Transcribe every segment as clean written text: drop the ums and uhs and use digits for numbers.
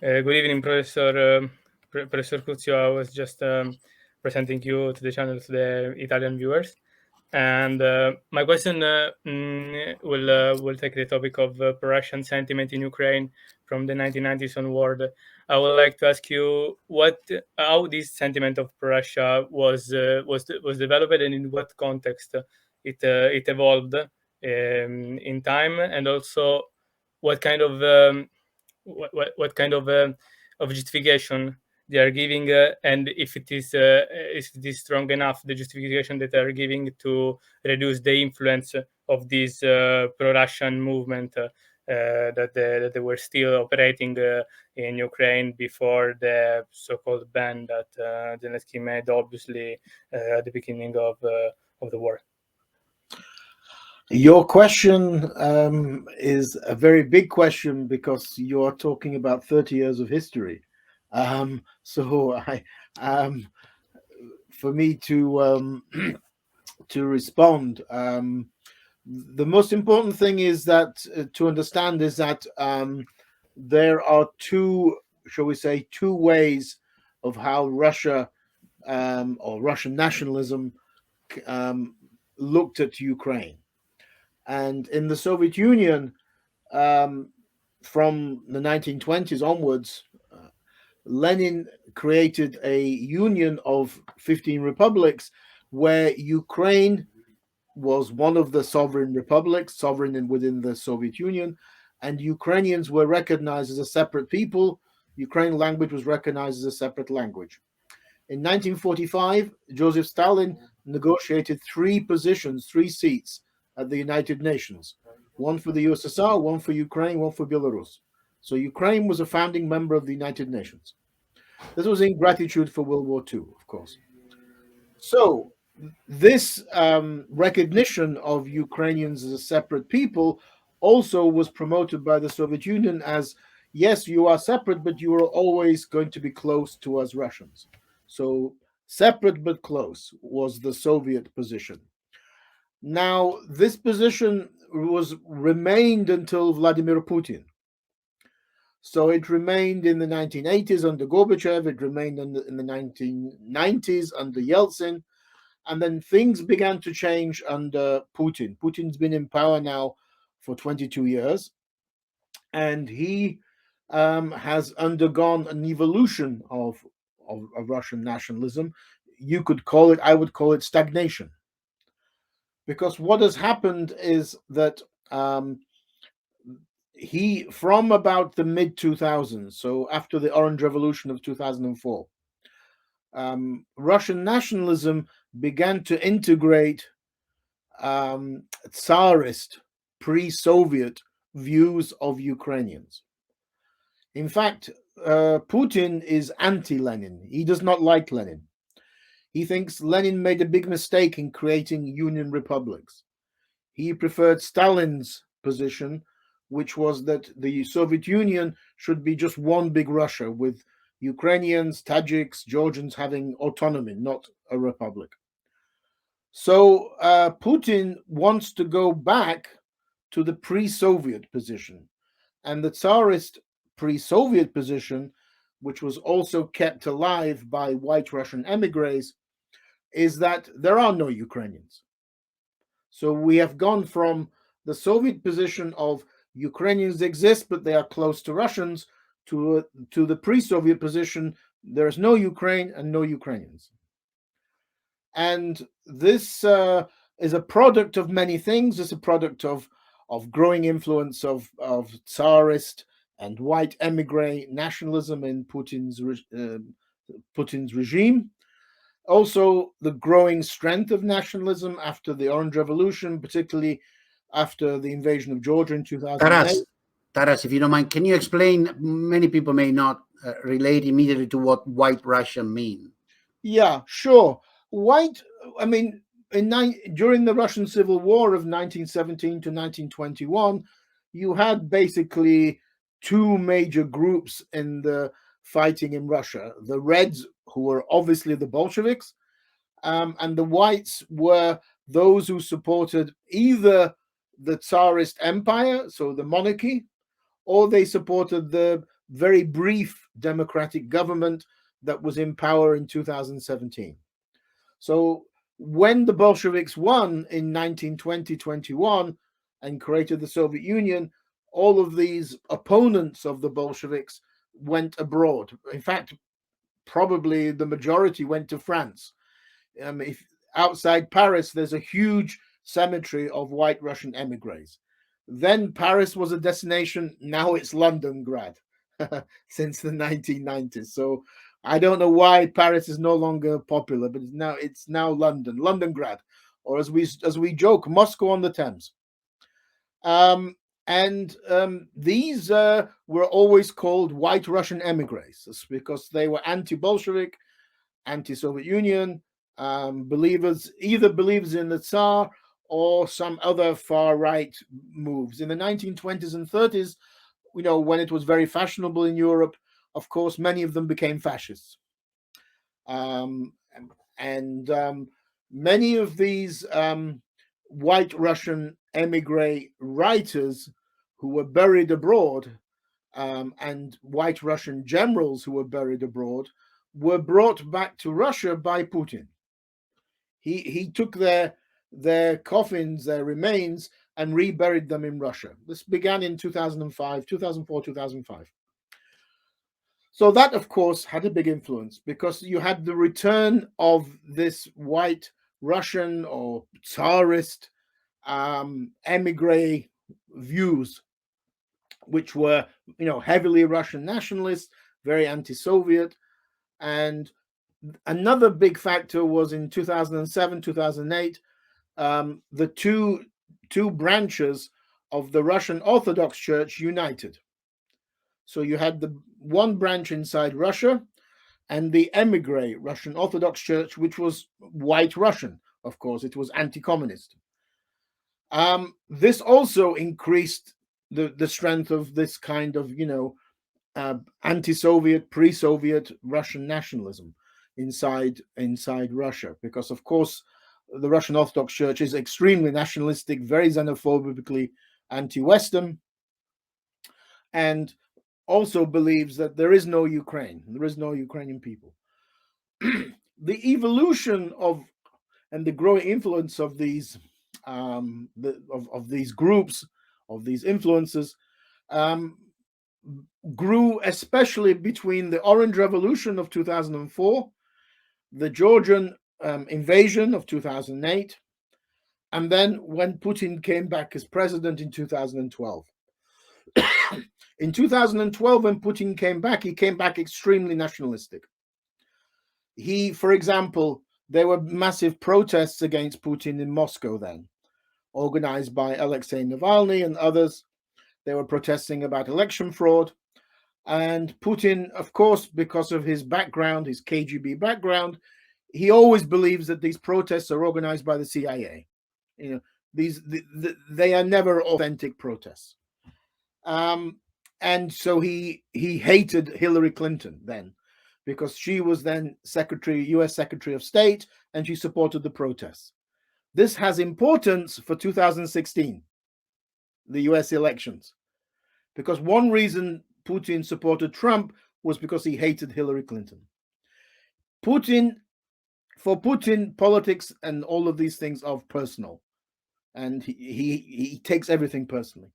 Good evening, Professor Kuzio. I was just presenting you to the channel to the Italian viewers. And my question will take the topic of Russian sentiment in Ukraine from the 1990s onward. I would like to ask you how this sentiment of Russia was developed and in what context it evolved in time, and also what kind of what kind of justification they are giving, and if it is strong enough, the justification that they are giving to reduce the influence of this pro-Russian movement that they were still operating in Ukraine before the so-called ban that Zelensky made, obviously, at the beginning of the war. Your question is a very big question because you are talking about 30 years of history. For me to to respond, the most important thing is that to understand is that there are two, shall we say, two ways of how Russia or Russian nationalism looked at Ukraine. And in the Soviet Union, from the 1920s onwards, Lenin created a union of 15 republics where Ukraine was one of the sovereign republics, sovereign within the Soviet Union, and Ukrainians were recognized as a separate people. Ukrainian language was recognized as a separate language. In 1945, Joseph Stalin negotiated three seats at the United Nations, one for the USSR, one for Ukraine, one for Belarus. So Ukraine was a founding member of the United Nations. This was in gratitude for World War II, of course. So this recognition of Ukrainians as a separate people also was promoted by the Soviet Union as, yes, you are separate, but you are always going to be close to us Russians. So separate but close was the Soviet position. Now, this position remained until Vladimir Putin. So it remained in the 1980s under Gorbachev, it remained in the 1990s under Yeltsin, and then things began to change under Putin. Putin's been in power now for 22 years, and he has undergone an evolution of Russian nationalism. You could call it, I would call it stagnation. Because what has happened is that he, from about the mid 2000s, so after the Orange Revolution of 2004, Russian nationalism began to integrate Tsarist, pre-Soviet views of Ukrainians. In fact, Putin is anti-Lenin. He does not like Lenin. He thinks Lenin made a big mistake in creating union republics. He preferred Stalin's position, which was that the Soviet Union should be just one big Russia with Ukrainians, Tajiks, Georgians having autonomy, not a republic. So Putin wants to go back to the pre-Soviet position. And the Tsarist pre-Soviet position, which was also kept alive by white Russian emigres, is that there are no Ukrainians. So we have gone from the Soviet position of Ukrainians exist, but they are close to Russians, to the pre-Soviet position, there is no Ukraine and no Ukrainians. And this is a product of many things. It's a product of growing influence of Tsarist and white emigre nationalism in Putin's regime. Also, the growing strength of nationalism after the Orange Revolution, particularly after the invasion of Georgia in 2008. Taras, if you don't mind, can you explain? Many people may not relate immediately to what white Russia means. Yeah, sure. White, I mean, during the Russian Civil War of 1917 to 1921, you had basically two major groups in the fighting in Russia. The Reds, who were obviously the Bolsheviks, and the Whites were those who supported either the Tsarist Empire, so the monarchy, or they supported the very brief democratic government that was in power in 2017. So when the Bolsheviks won in 1920-21 and created the Soviet Union, all of these opponents of the Bolsheviks went abroad. In fact, probably the majority went to France. If outside Paris, there's a huge cemetery of white Russian emigres. Then Paris was a destination. Now it's Londongrad since the 1990s. So I don't know why Paris is no longer popular, but it's now Londongrad, or as we joke, Moscow on the Thames. These were always called white Russian emigres because they were anti-Bolshevik, anti-Soviet Union, believers in the Tsar or some other far-right moves. In the 1920s and 30s, when it was very fashionable in Europe, of course, many of them became fascists. Many of these white Russian emigre writers who were buried abroad and white Russian generals who were buried abroad were brought back to Russia by Putin. He took their coffins, their remains, and reburied them in Russia. This began in 2004, 2005. So that, of course, had a big influence because you had the return of this white Russian or Tsarist emigre views, which were, heavily Russian nationalist, very anti-Soviet. And another big factor was in 2007, 2008, the two branches of the Russian Orthodox Church united. So you had the one branch inside Russia and the emigre Russian Orthodox Church, which was white Russian. Of course, it was anti-communist. This also increased the strength of this kind of, anti-Soviet, pre-Soviet Russian nationalism inside Russia, because of course the Russian Orthodox Church is extremely nationalistic, very xenophobically anti-Western, and also believes that there is no Ukraine, there is no Ukrainian people. The evolution of and the growing influence of these these groups, of these influences, grew especially between the Orange Revolution of 2004, the Georgian invasion of 2008, and then when Putin came back as president in 2012. In 2012, when Putin came back, he came back extremely nationalistic. For example, there were massive protests against Putin in Moscow then, organized by Alexei Navalny and others. They were protesting about election fraud. And Putin, of course, because of his background, his KGB background, he always believes that these protests are organized by the CIA. They are never authentic protests. And so he hated Hillary Clinton then, because she was then U.S. Secretary of State, and she supported the protests. This has importance for 2016, the U.S. elections, because one reason Putin supported Trump was because he hated Hillary Clinton. For Putin, politics and all of these things are personal, and he takes everything personally.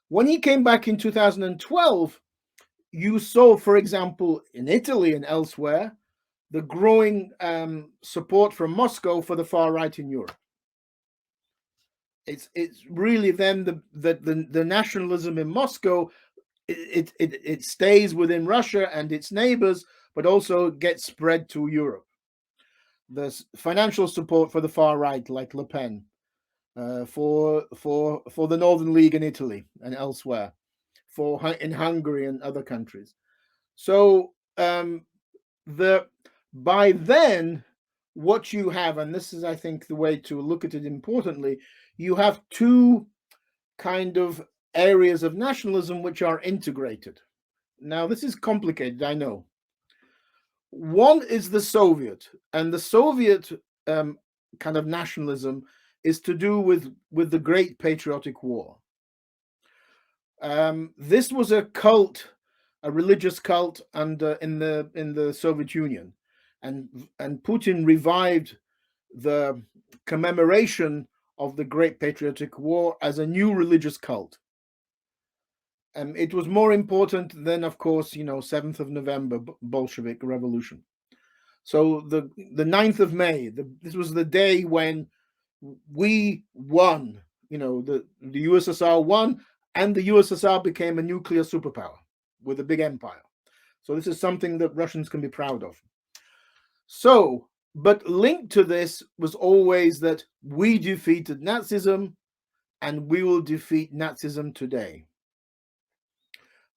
When he came back in 2012, you saw, for example, in Italy and elsewhere, the growing support from Moscow for the far right in Europe. It's really then the nationalism in Moscow, it stays within Russia and its neighbors, but also gets spread to Europe. There's financial support for the far right, like Le Pen, for the Northern League in Italy and elsewhere, in Hungary and other countries. So by then, what you have, and this is, I think, the way to look at it importantly, you have two kind of areas of nationalism which are integrated. Now, this is complicated, I know. One is the Soviet, and the Soviet kind of nationalism is to do with the Great Patriotic War. This was a cult a religious cult under in the Soviet Union, and Putin revived the commemoration of the Great Patriotic War as a new religious cult. And it was more important than, of course, 7th of November, Bolshevik Revolution. So the 9th of May, this was the day when we won. The USSR won, and the USSR became a nuclear superpower with a big empire. So this is something that Russians can be proud of. So, but linked to this was always that we defeated Nazism and we will defeat Nazism today.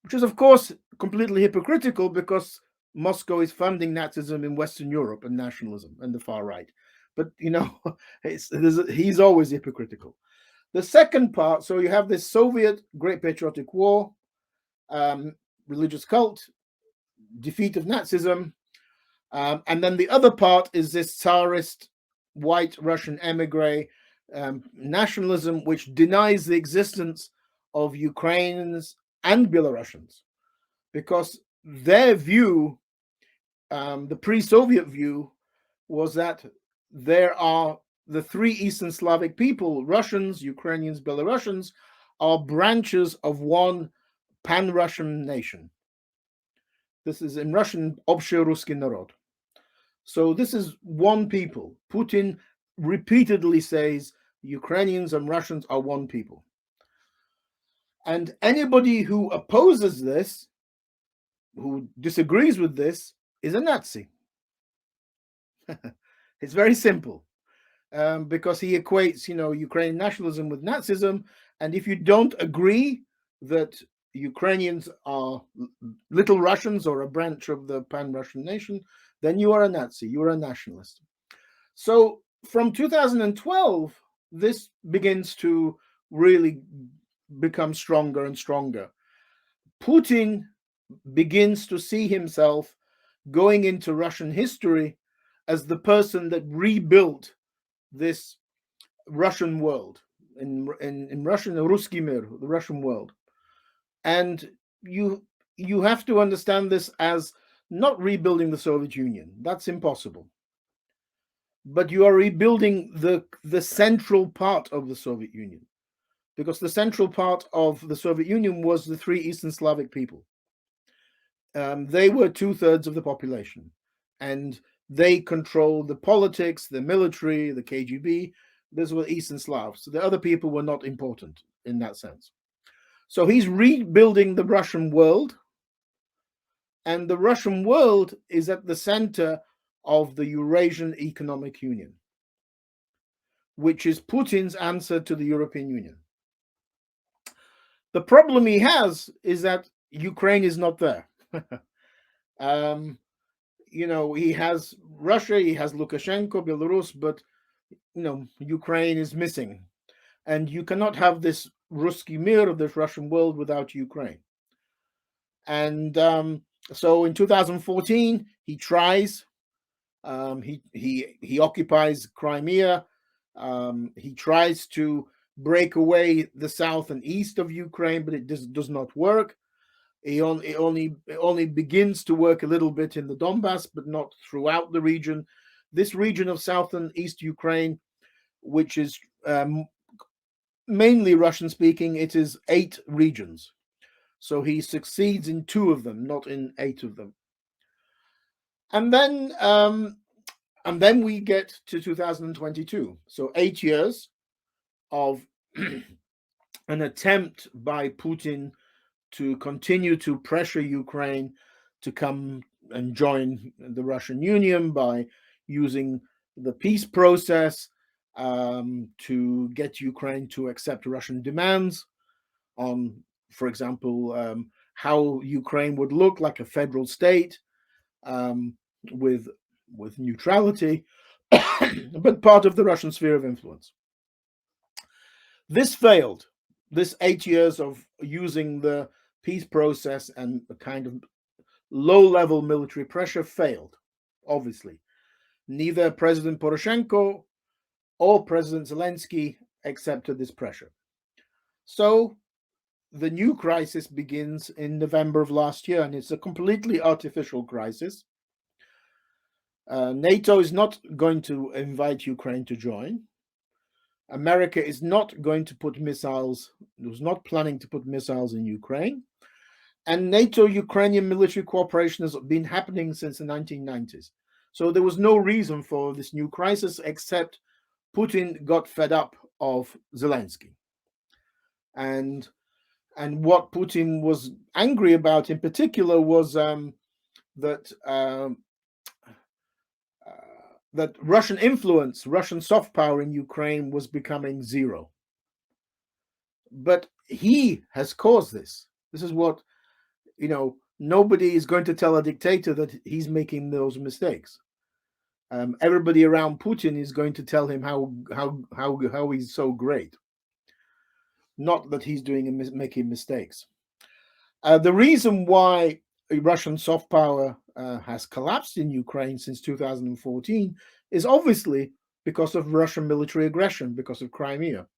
Which is, of course, completely hypocritical, because Moscow is funding Nazism in Western Europe and nationalism and the far right. But, he's always hypocritical. The second part, so you have this Soviet Great Patriotic War, religious cult, defeat of Nazism, and then the other part is this Tsarist white Russian emigre nationalism, which denies the existence of Ukrainians and Belarusians, because their view, the pre-Soviet view, was that there are the three Eastern Slavic people, Russians, Ukrainians, Belarusians, are branches of one pan-Russian nation. This is in Russian, Общерусский народ. So this is one people. Putin repeatedly says Ukrainians and Russians are one people. And anybody who opposes this, who disagrees with this, is a Nazi. It's very simple, because he equates, Ukrainian nationalism with Nazism. And if you don't agree that Ukrainians are little Russians or a branch of the pan-Russian nation, then you are a Nazi, you are a nationalist. So from 2012, this begins to really become stronger and stronger. Putin begins to see himself going into Russian history as the person that rebuilt this Russian world, in Russian, Ruski mir, the Russian world. And you have to understand this as not rebuilding the Soviet Union. That's impossible. But you are rebuilding the central part of the Soviet Union, because the central part of the Soviet Union was the three Eastern Slavic people. They were 2/3 of the population, and they controlled the politics, the military, the KGB. Those were Eastern Slavs. So the other people were not important in that sense. So he's rebuilding the Russian world, and the Russian world is at the center of the Eurasian Economic Union, which is Putin's answer to the European Union. The problem he has is that Ukraine is not there. He has Russia, he has Lukashenko, Belarus, but Ukraine is missing. And you cannot have this Ruski mir of this Russian world without Ukraine. And so in 2014, he tries. He occupies Crimea. He tries to break away the south and east of Ukraine, but it does not work. It only begins to work a little bit in the Donbass, but not throughout the region. This region of south and east Ukraine, which is mainly Russian-speaking, it is 8 regions. So he succeeds in 2 of them, not in 8 of them. And then we get to 2022. So 8 years of an attempt by Putin to continue to pressure Ukraine to come and join the Russian Union by using the peace process to get Ukraine to accept Russian demands on, for example, how Ukraine would look like a federal state with neutrality, but part of the Russian sphere of influence. This failed. This 8 years of using the peace process and a kind of low-level military pressure failed, obviously. Neither President Poroshenko or President Zelensky accepted this pressure. So the new crisis begins in November of last year, and it's a completely artificial crisis. NATO is not going to invite Ukraine to join. America is not going to put missiles, was not planning to put missiles in Ukraine. And NATO-Ukrainian military cooperation has been happening since the 1990s. So there was no reason for this new crisis, except Putin got fed up of Zelensky. And what Putin was angry about in particular was that Russian influence, Russian soft power in Ukraine was becoming zero. But he has caused this. This is what, nobody is going to tell a dictator that he's making those mistakes. Everybody around Putin is going to tell him how he's so great. Not that he's making mistakes. The reason why Russian soft power has collapsed in Ukraine since 2014 is obviously because of Russian military aggression, because of Crimea.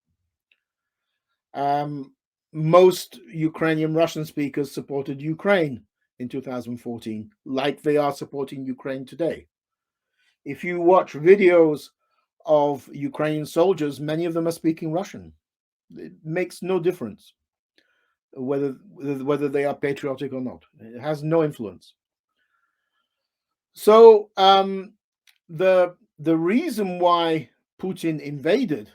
Most Ukrainian Russian speakers supported Ukraine in 2014, like they are supporting Ukraine today. If you watch videos of Ukrainian soldiers, many of them are speaking Russian. It makes no difference whether they are patriotic or not. It has no influence. So the reason why Putin invaded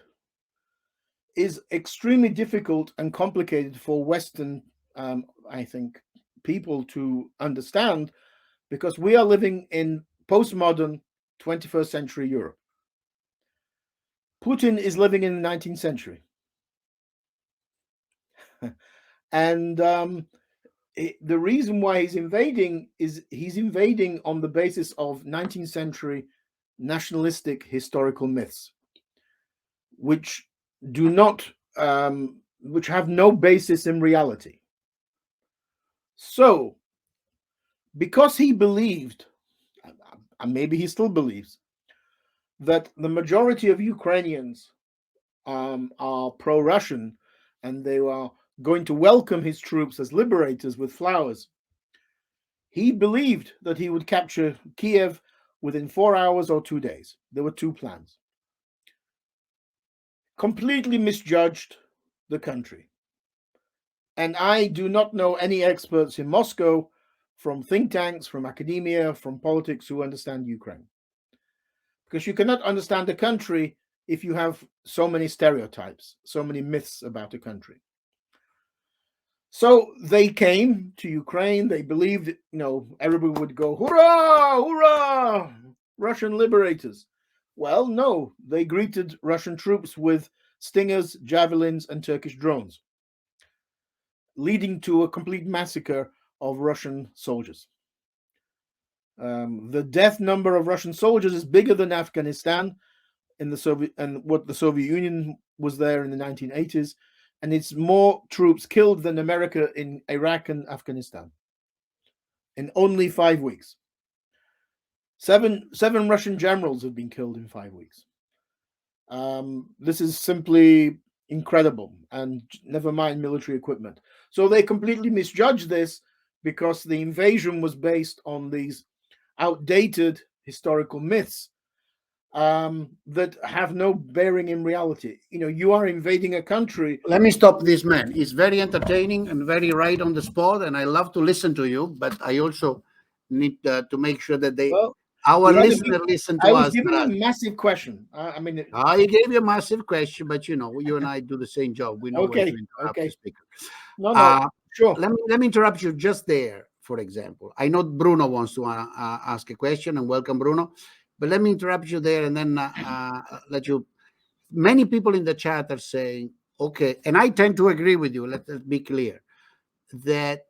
is extremely difficult and complicated for Western, I think, people to understand, because we are living in postmodern 21st century Europe. Putin is living in the 19th century. And the reason why he's invading is he's invading on the basis of 19th century nationalistic historical myths, which do not, which have no basis in reality. So, because he believed, and maybe he still believes, that the majority of Ukrainians are pro-Russian and they are going to welcome his troops as liberators with flowers, he believed that he would capture Kiev within 4 hours or 2 days. There were two plans. Completely misjudged the country. And I do not know any experts in Moscow, from think tanks, from academia, from politics, who understand Ukraine. Because you cannot understand a country if you have so many stereotypes, so many myths about a country. So they came to Ukraine. They believed, everybody would go, hurrah, hurrah, Russian liberators. Well, no, they greeted Russian troops with Stingers, javelins, and Turkish drones, leading to a complete massacre of Russian soldiers. The death number of Russian soldiers is bigger than Afghanistan in the Soviet, and what the Soviet Union was there in the 1980s. And it's more troops killed than America in Iraq and Afghanistan in only 5 weeks. Seven Russian generals have been killed in 5 weeks. This is simply incredible, and never mind military equipment. So they completely misjudged this because the invasion was based on these outdated historical myths that have no bearing in reality. You are invading a country. Let me stop this man. It's very entertaining and very right on the spot, and I love to listen to you, but I also need to make sure that our listeners listen to us. I was giving a massive question. I gave you a massive question, but you and I do the same job. We know when to interrupt the speaker. No, sure. Let me interrupt you just there, for example. I know Bruno wants to ask a question, and welcome, Bruno. But let me interrupt you there and then let you. Many people in the chat are saying, okay, and I tend to agree with you. Let's be clear that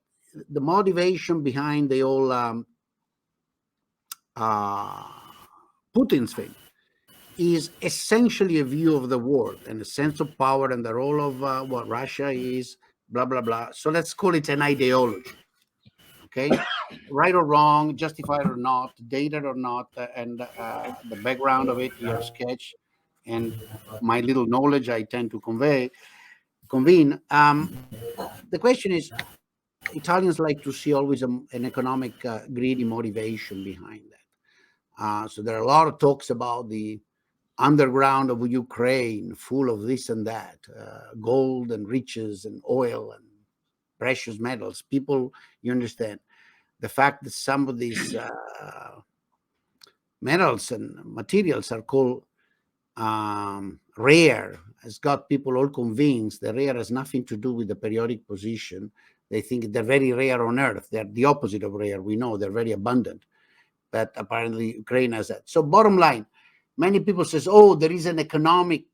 the motivation behind the whole Putin's thing is essentially a view of the world and a sense of power and the role of what Russia is, blah, blah, blah. So let's call it an ideology. Okay, right or wrong, justified or not, dated or not, and the background of it, your sketch, and my little knowledge I tend to convey. convene. The question is, Italians like to see always an economic greedy motivation behind that. So there are a lot of talks about the underground of Ukraine, full of this and that, gold and riches and oil and precious metals. People, you understand, the fact that some of these metals and materials are called rare has got people all convinced that rare has nothing to do with the periodic position. They think they're very rare on Earth. They're the opposite of rare. We know they're very abundant, but apparently Ukraine has that. So bottom line, many people says, oh, there is an economic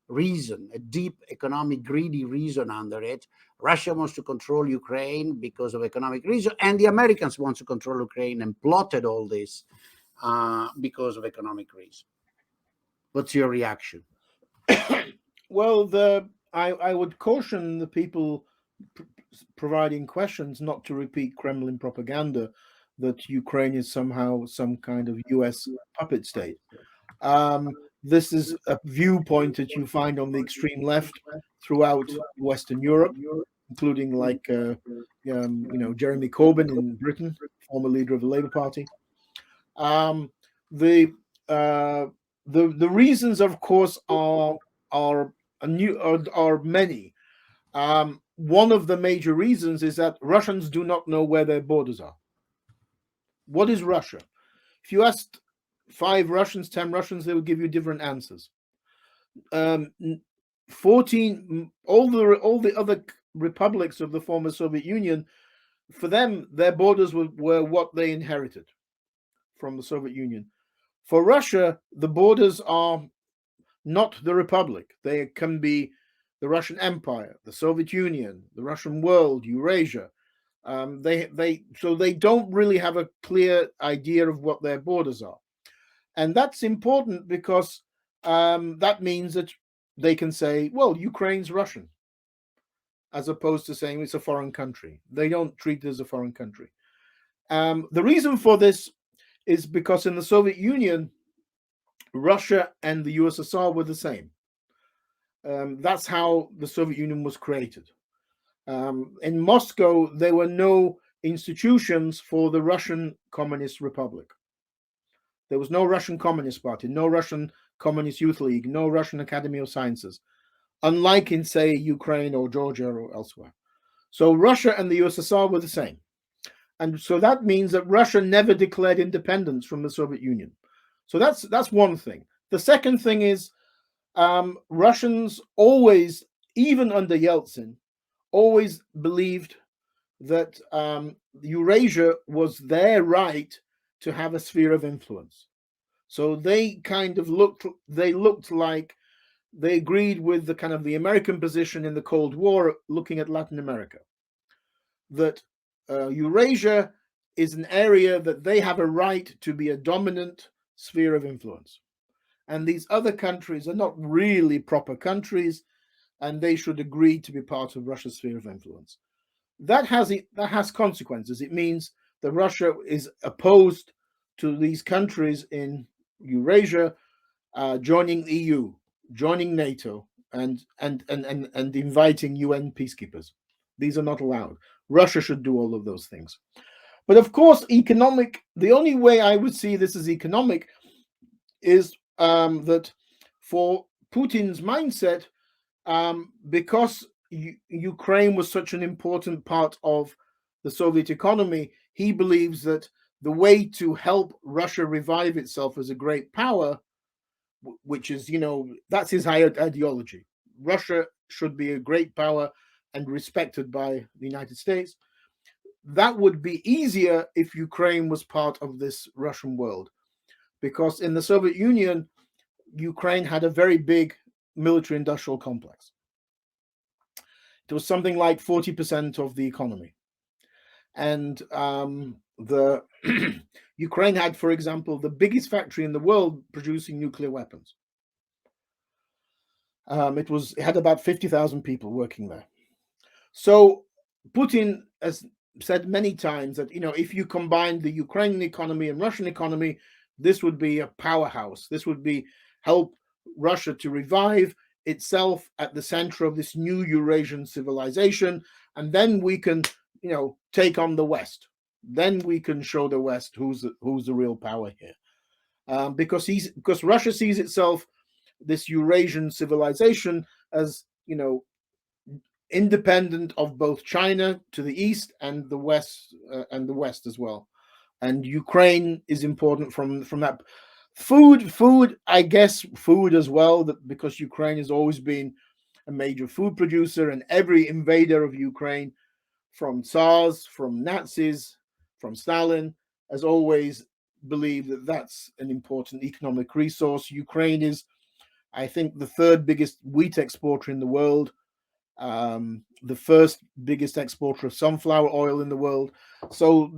reason, a deep economic greedy reason under it. Russia wants to control Ukraine because of economic reason, and the Americans want to control Ukraine and plotted all this because of economic reason. What's your reaction? Well, I would caution the people providing questions not to repeat Kremlin propaganda that Ukraine is somehow some kind of US puppet state. This is a viewpoint that you find on the extreme left throughout Western Europe, including like Jeremy Corbyn in Britain, former leader of the Labour Party. The reasons, of course, are many. One of the major reasons is that Russians do not know where their borders are. What is Russia? If you asked 5 Russians, 10 Russians, they would give you different answers. 14, all the other republics of the former Soviet Union, for them, their borders were what they inherited from the Soviet Union. For Russia, the borders are not the republic. They can be the Russian Empire, the Soviet Union, the Russian world, Eurasia. So they don't really have a clear idea of what their borders are. And that's important because that means that they can say, well, Ukraine's Russian, as opposed to saying it's a foreign country. They don't treat it as a foreign country. The reason for this is because in the Soviet Union, Russia and the USSR were the same. That's how the Soviet Union was created. In Moscow, there were no institutions for the Russian Communist Republic. There was no Russian Communist Party, no Russian Communist Youth League, no Russian Academy of Sciences, unlike in, say, Ukraine or Georgia or elsewhere. So Russia and the USSR were the same. And so that means that Russia never declared independence from the Soviet Union. So that's one thing. The second thing is Russians always, even under Yeltsin, always believed that Eurasia was their right to have a sphere of influence. So they kind of looked like they agreed with the kind of the American position in the Cold War, looking at Latin America, that Eurasia is an area that they have a right to be a dominant sphere of influence. And these other countries are not really proper countries, and they should agree to be part of Russia's sphere of influence. That has consequences. It means that Russia is opposed to these countries in Eurasia joining the EU, joining NATO, and inviting UN peacekeepers. These are not allowed. Russia should do all of those things. But of course, the only way I would see this as economic is that for Putin's mindset, because Ukraine was such an important part of the Soviet economy, he believes that the way to help Russia revive itself as a great power, which is, that's his higher ideology. Russia should be a great power and respected by the United States. That would be easier if Ukraine was part of this Russian world, because in the Soviet Union, Ukraine had a very big military industrial complex. It was something like 40% of the economy. And the Ukraine had, for example, the biggest factory in the world producing nuclear weapons. It had about 50,000 people working there. So Putin has said many times that, if you combine the Ukrainian economy and Russian economy, this would be a powerhouse. This would help Russia to revive. itself at the center of this new Eurasian civilization, and then we can, take on the West. Then we can show the West who's the real power here, because Russia sees itself, this Eurasian civilization, as independent of both China to the east and the West, as well. And Ukraine is important from that. Food, I guess, food as well, because Ukraine has always been a major food producer, and every invader of Ukraine, from Tsars, from Nazis, from Stalin, has always believed that that's an important economic resource. Ukraine is, I think, the third biggest wheat exporter in the world, the first biggest exporter of sunflower oil in the world. So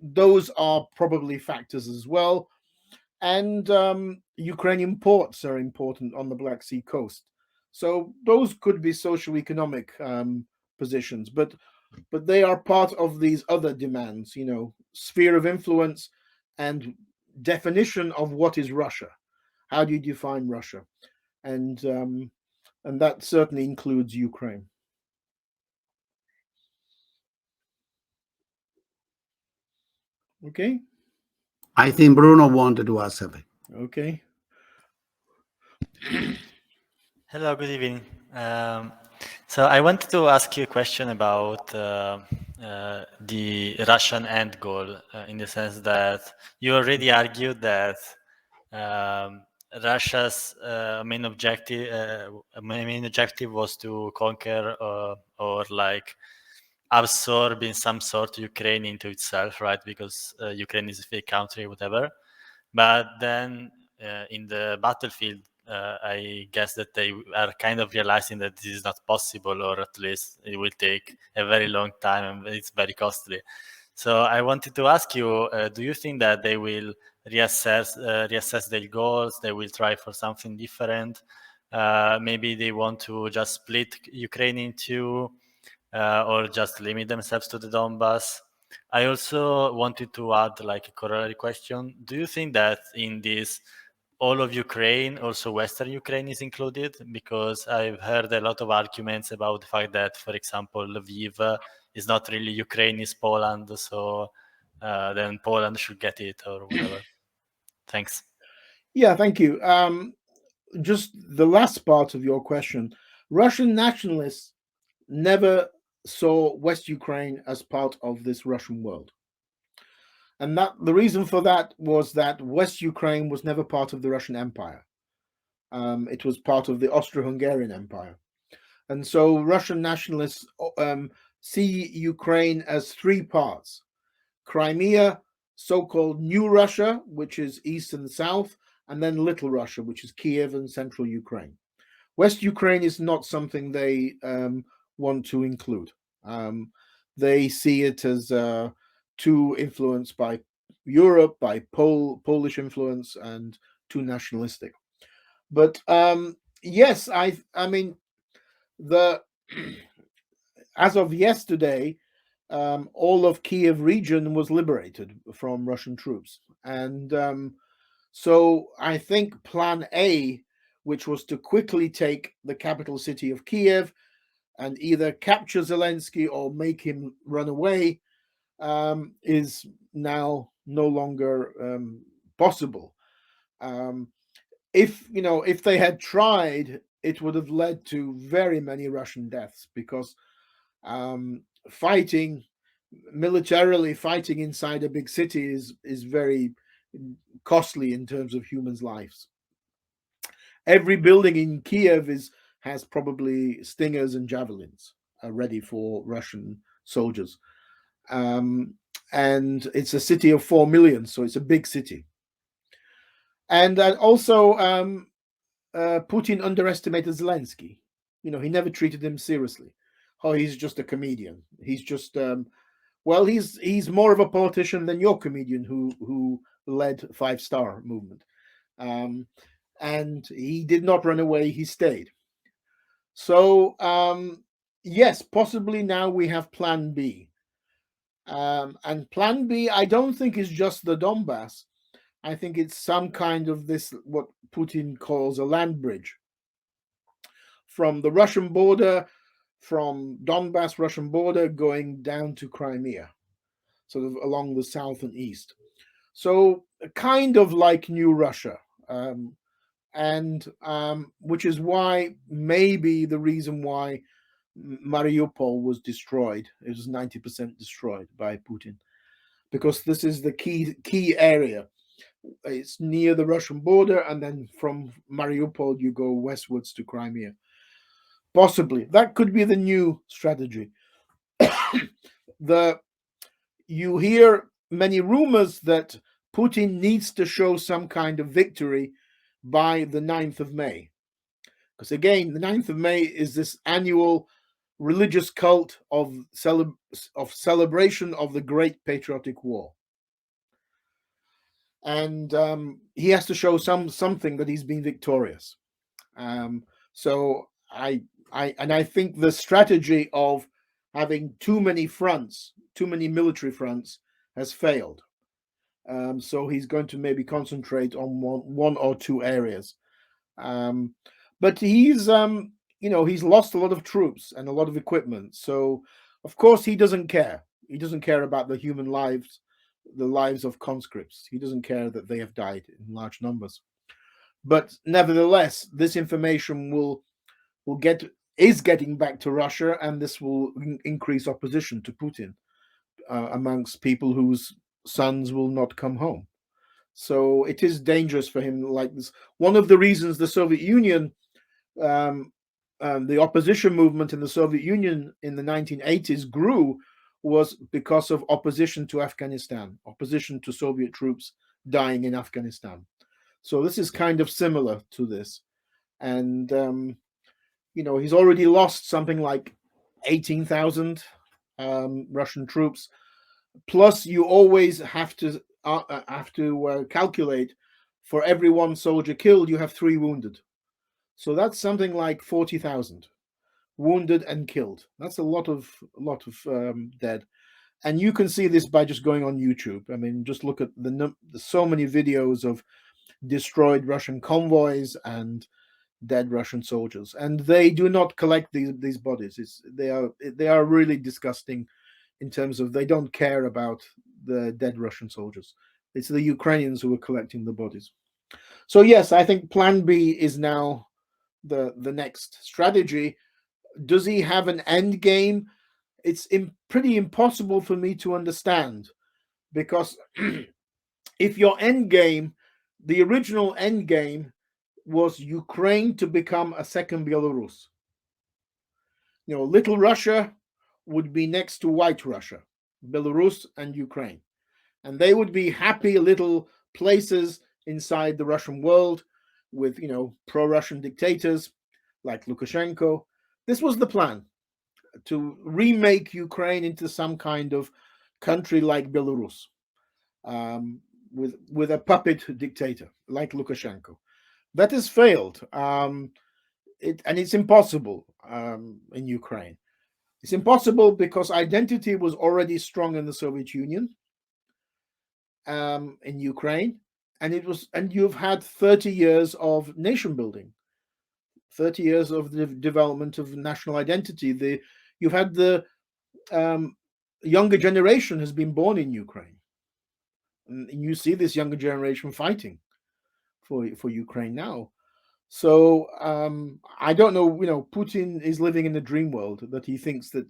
those are probably factors as well. And Ukrainian ports are important on the Black Sea coast. So those could be socio-economic positions, but they are part of these other demands, sphere of influence and definition of what is Russia. How do you define Russia? And that certainly includes Ukraine. Okay. I think Bruno wanted to ask something. Okay. Hello, good evening. So I wanted to ask you a question about the Russian end goal, in the sense that you already argued that Russia's main objective was to conquer or like absorb in some sort Ukraine into itself, right? Because Ukraine is a fake country, whatever. But then in the battlefield, I guess that they are kind of realizing that this is not possible, or at least it will take a very long time and it's very costly. So I wanted to ask you, do you think that they will reassess their goals? They will try for something different? Maybe they want to just split Ukraine in two, or just limit themselves to the Donbass. I also wanted to add like a corollary question. Do you think that in this all of Ukraine, also Western Ukraine is included? Because I've heard a lot of arguments about the fact that, for example, Lviv is not really Ukraine, is Poland, so then Poland should get it or whatever. Thanks. Yeah, thank you. Just the last part of your question. Russian nationalists never saw West Ukraine as part of this Russian world. And the reason for that was that West Ukraine was never part of the Russian Empire. It was part of the Austro-Hungarian Empire. And so Russian nationalists see Ukraine as three parts: Crimea, so-called New Russia, which is east and south, and then Little Russia, which is Kiev and central Ukraine. West Ukraine is not something they want to include. They see it as too influenced by Europe, by Polish influence, and too nationalistic. But yes, I mean, as of yesterday, all of Kiev region was liberated from Russian troops, and so I think Plan A, which was to quickly take the capital city of Kiev and either capture Zelensky or make him run away, is now no longer possible. If they had tried, it would have led to very many Russian deaths, because militarily fighting inside a big city is very costly in terms of humans' lives. Every building in Kiev has probably stingers and javelins ready for Russian soldiers. And it's a city of 4 million, so it's a big city. And also, Putin underestimated Zelensky. He never treated him seriously. Oh, he's just a comedian. He's just he's more of a politician than your comedian who led 5-Star movement. And he did not run away, he stayed. So yes, possibly now we have Plan B. And Plan B, I don't think is just the Donbass. I think it's some kind of this, what Putin calls a land bridge. from the Russian border, from Donbass Russian border, going down to Crimea, sort of along the south and east. So kind of like New Russia, which is why maybe the reason why Mariupol was destroyed. It was 90% destroyed by Putin, because this is the key area. It's near the Russian border, and then from Mariupol you go westwards to Crimea. Possibly that could be the new strategy. You hear many rumors that Putin needs to show some kind of victory by the 9th of May. Because again, the 9th of May is this annual religious cult of celebration of the Great Patriotic War. And he has to show something that he's been victorious. So I think the strategy of having too many fronts, too many military fronts, has failed. So he's going to maybe concentrate on one or two areas. But he's he's lost a lot of troops and a lot of equipment. So of course he doesn't care. He doesn't care about the human lives, the lives of conscripts. He doesn't care that they have died in large numbers. But nevertheless, this information is getting back to Russia, and this will increase opposition to Putin amongst people whose sons will not come home. So it is dangerous for him like this. One of the reasons the Soviet Union, the opposition movement in the Soviet Union in the 1980s grew, was because of opposition to Afghanistan, opposition to Soviet troops dying in Afghanistan. So this is kind of similar to this. And, he's already lost something like 18,000 Russian troops. Plus, you always have to calculate, for every one soldier killed, you have 3 wounded. So that's something like 40,000 wounded and killed. That's a lot of dead. And you can see this by just going on YouTube. I mean, just look at so many videos of destroyed Russian convoys and dead Russian soldiers, and they do not collect these bodies. They are really disgusting in terms of they don't care about the dead Russian soldiers. It's the Ukrainians who are collecting the bodies. So yes, I think Plan B is now the next strategy. Does he have an end game? It's pretty impossible for me to understand, because if your end game, the original end game, was Ukraine to become a second Belarus. Little Russia would be next to White Russia, Belarus and Ukraine. And they would be happy little places inside the Russian world with, pro-Russian dictators like Lukashenko. This was the plan, to remake Ukraine into some kind of country like Belarus, with a puppet dictator like Lukashenko. That has failed. And it's impossible in Ukraine. It's impossible because identity was already strong in the Soviet Union, in Ukraine, and you've had 30 years of nation building, 30 years of the development of national identity. You've had the younger generation has been born in Ukraine, and you see this younger generation fighting for Ukraine now. So I don't know, Putin is living in a dream world that he thinks that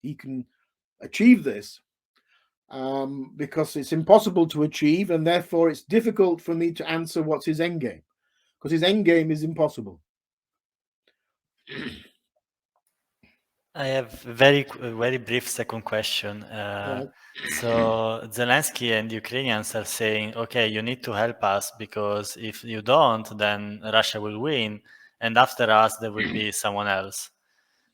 he can achieve this, because it's impossible to achieve, and therefore it's difficult for me to answer what's his end game, because his end game is impossible. I have a very brief second question. So Zelensky and Ukrainians are saying, okay, you need to help us, because if you don't, then Russia will win, and after us there will be someone else.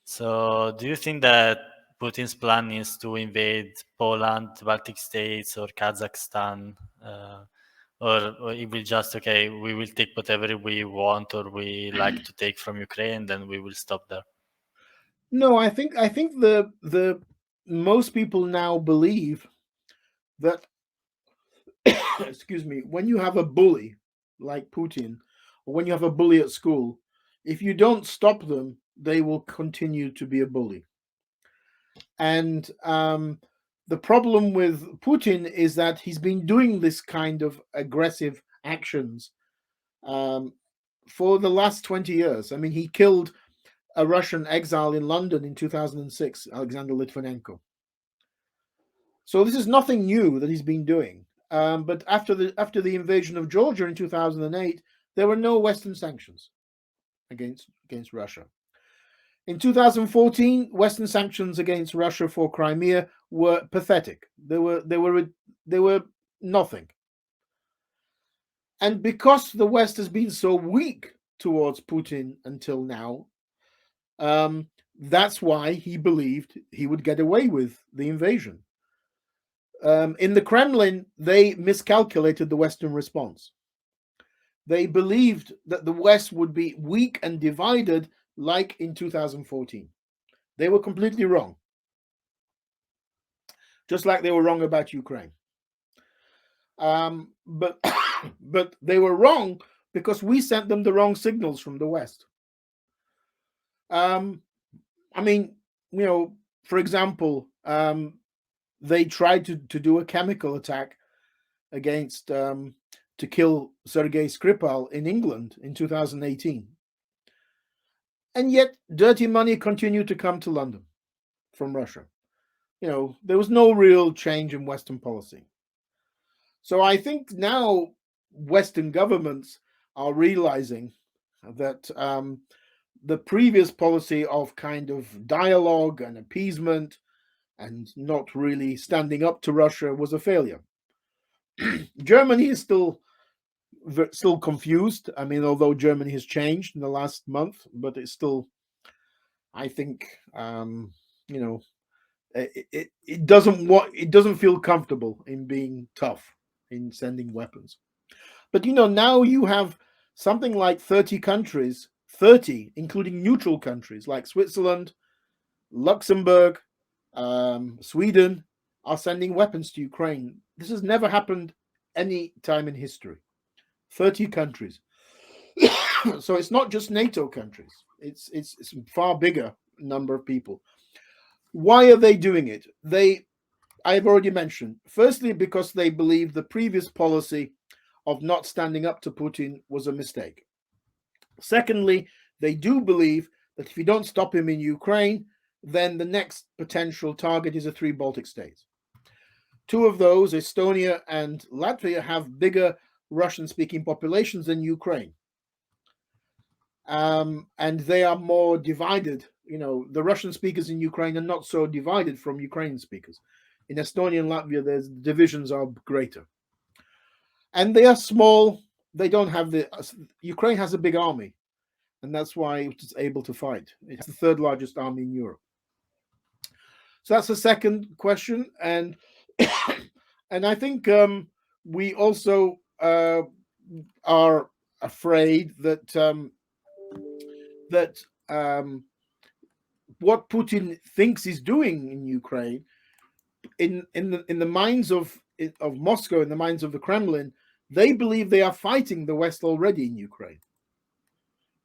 So do you think that Putin's plan is to invade Poland, Baltic states, or Kazakhstan, or it will just, okay, we will take whatever we want or we like to take from Ukraine, then we will stop there? No, I think the most people now believe that excuse me, when you have a bully like Putin, or when you have a bully at school, if you don't stop them, they will continue to be a bully. And the problem with Putin is that he's been doing this kind of aggressive actions for the last 20 years. I mean, he killed a Russian exile in London in 2006, Alexander Litvinenko. So this is nothing new that he's been doing. But after the invasion of Georgia in 2008, there were no Western sanctions against Russia. In 2014, Western sanctions against Russia for Crimea were pathetic. They were nothing. And because the West has been so weak towards Putin until now, that's why he believed he would get away with the invasion. In the Kremlin, they miscalculated the Western response. They believed that the West would be weak and divided like in 2014. They were completely wrong. Just like they were wrong about Ukraine. But they were wrong because we sent them the wrong signals from the West. I mean, for example, they tried to do a chemical attack against to kill Sergei Skripal in England in 2018. And yet dirty money continued to come to London from Russia. There was no real change in Western policy. So I think now Western governments are realizing that the previous policy of kind of dialogue and appeasement and not really standing up to Russia was a failure. Germany is still confused. I mean, although Germany has changed in the last month, but it's still, I think, it doesn't feel comfortable in being tough in sending weapons. But now you have something like 30 countries, 30 including neutral countries like Switzerland, Luxembourg, Sweden, are sending weapons to Ukraine. This has never happened any time in history. 30 countries. So it's not just NATO countries. It's a far bigger number of people. Why are they doing it? I've already mentioned. Firstly, because they believe the previous policy of not standing up to Putin was a mistake. Secondly, they do believe that if you don't stop him in Ukraine, then the next potential target is the 3 Baltic states. 2 of those, Estonia and Latvia, have bigger Russian-speaking populations than Ukraine. And they are more divided. The Russian speakers in Ukraine are not so divided from Ukrainian speakers. In Estonia and Latvia, the divisions are greater. And they are small. They don't have Ukraine has a big army. And that's why it's able to fight. It's the 3rd largest army in Europe. So that's the second question. And and I think we also are afraid that what Putin thinks he's doing in Ukraine, in the minds of Moscow, in the minds of the Kremlin, they believe they are fighting the West already in Ukraine,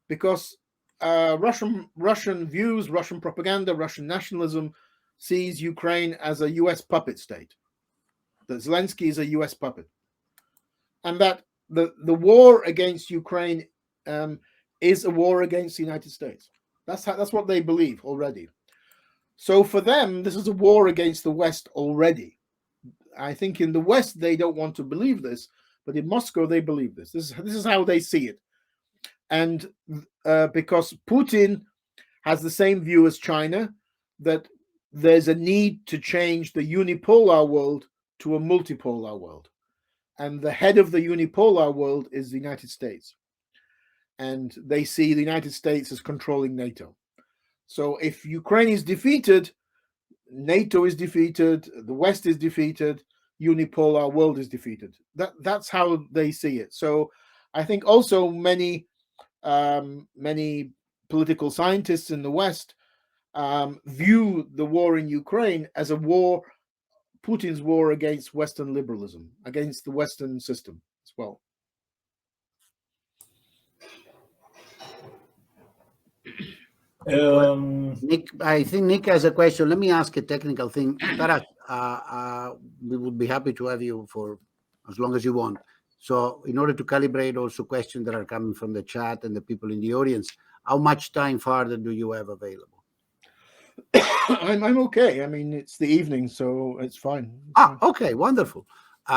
because Russian views, Russian propaganda, Russian nationalism sees Ukraine as a U.S. puppet state. That Zelensky is a U.S. puppet, and that the war against Ukraine is a war against the United States. That's what they believe already. So for them, this is a war against the West already. I think in the West they don't want to believe this, but in Moscow they believe this. This is how they see it, and because Putin has the same view as China, that there's a need to change the unipolar world to a multipolar world, and the head of the unipolar world is the United States. And they see the United States as controlling NATO. So if Ukraine is defeated, NATO is defeated, the West is defeated, unipolar world is defeated. That's how they see it. So I think also many political scientists in the West view the war in Ukraine as a war, Putin's war against Western liberalism, against the Western system as well. Nick, I think Nick has a question. Let me ask a technical thing. Taras, we would be happy to have you for as long as you want. So in order to calibrate also questions that are coming from the chat and the people in the audience, how much time further do you have available? I'm okay. I mean, it's the evening, so it's fine. It's fine. Okay, wonderful.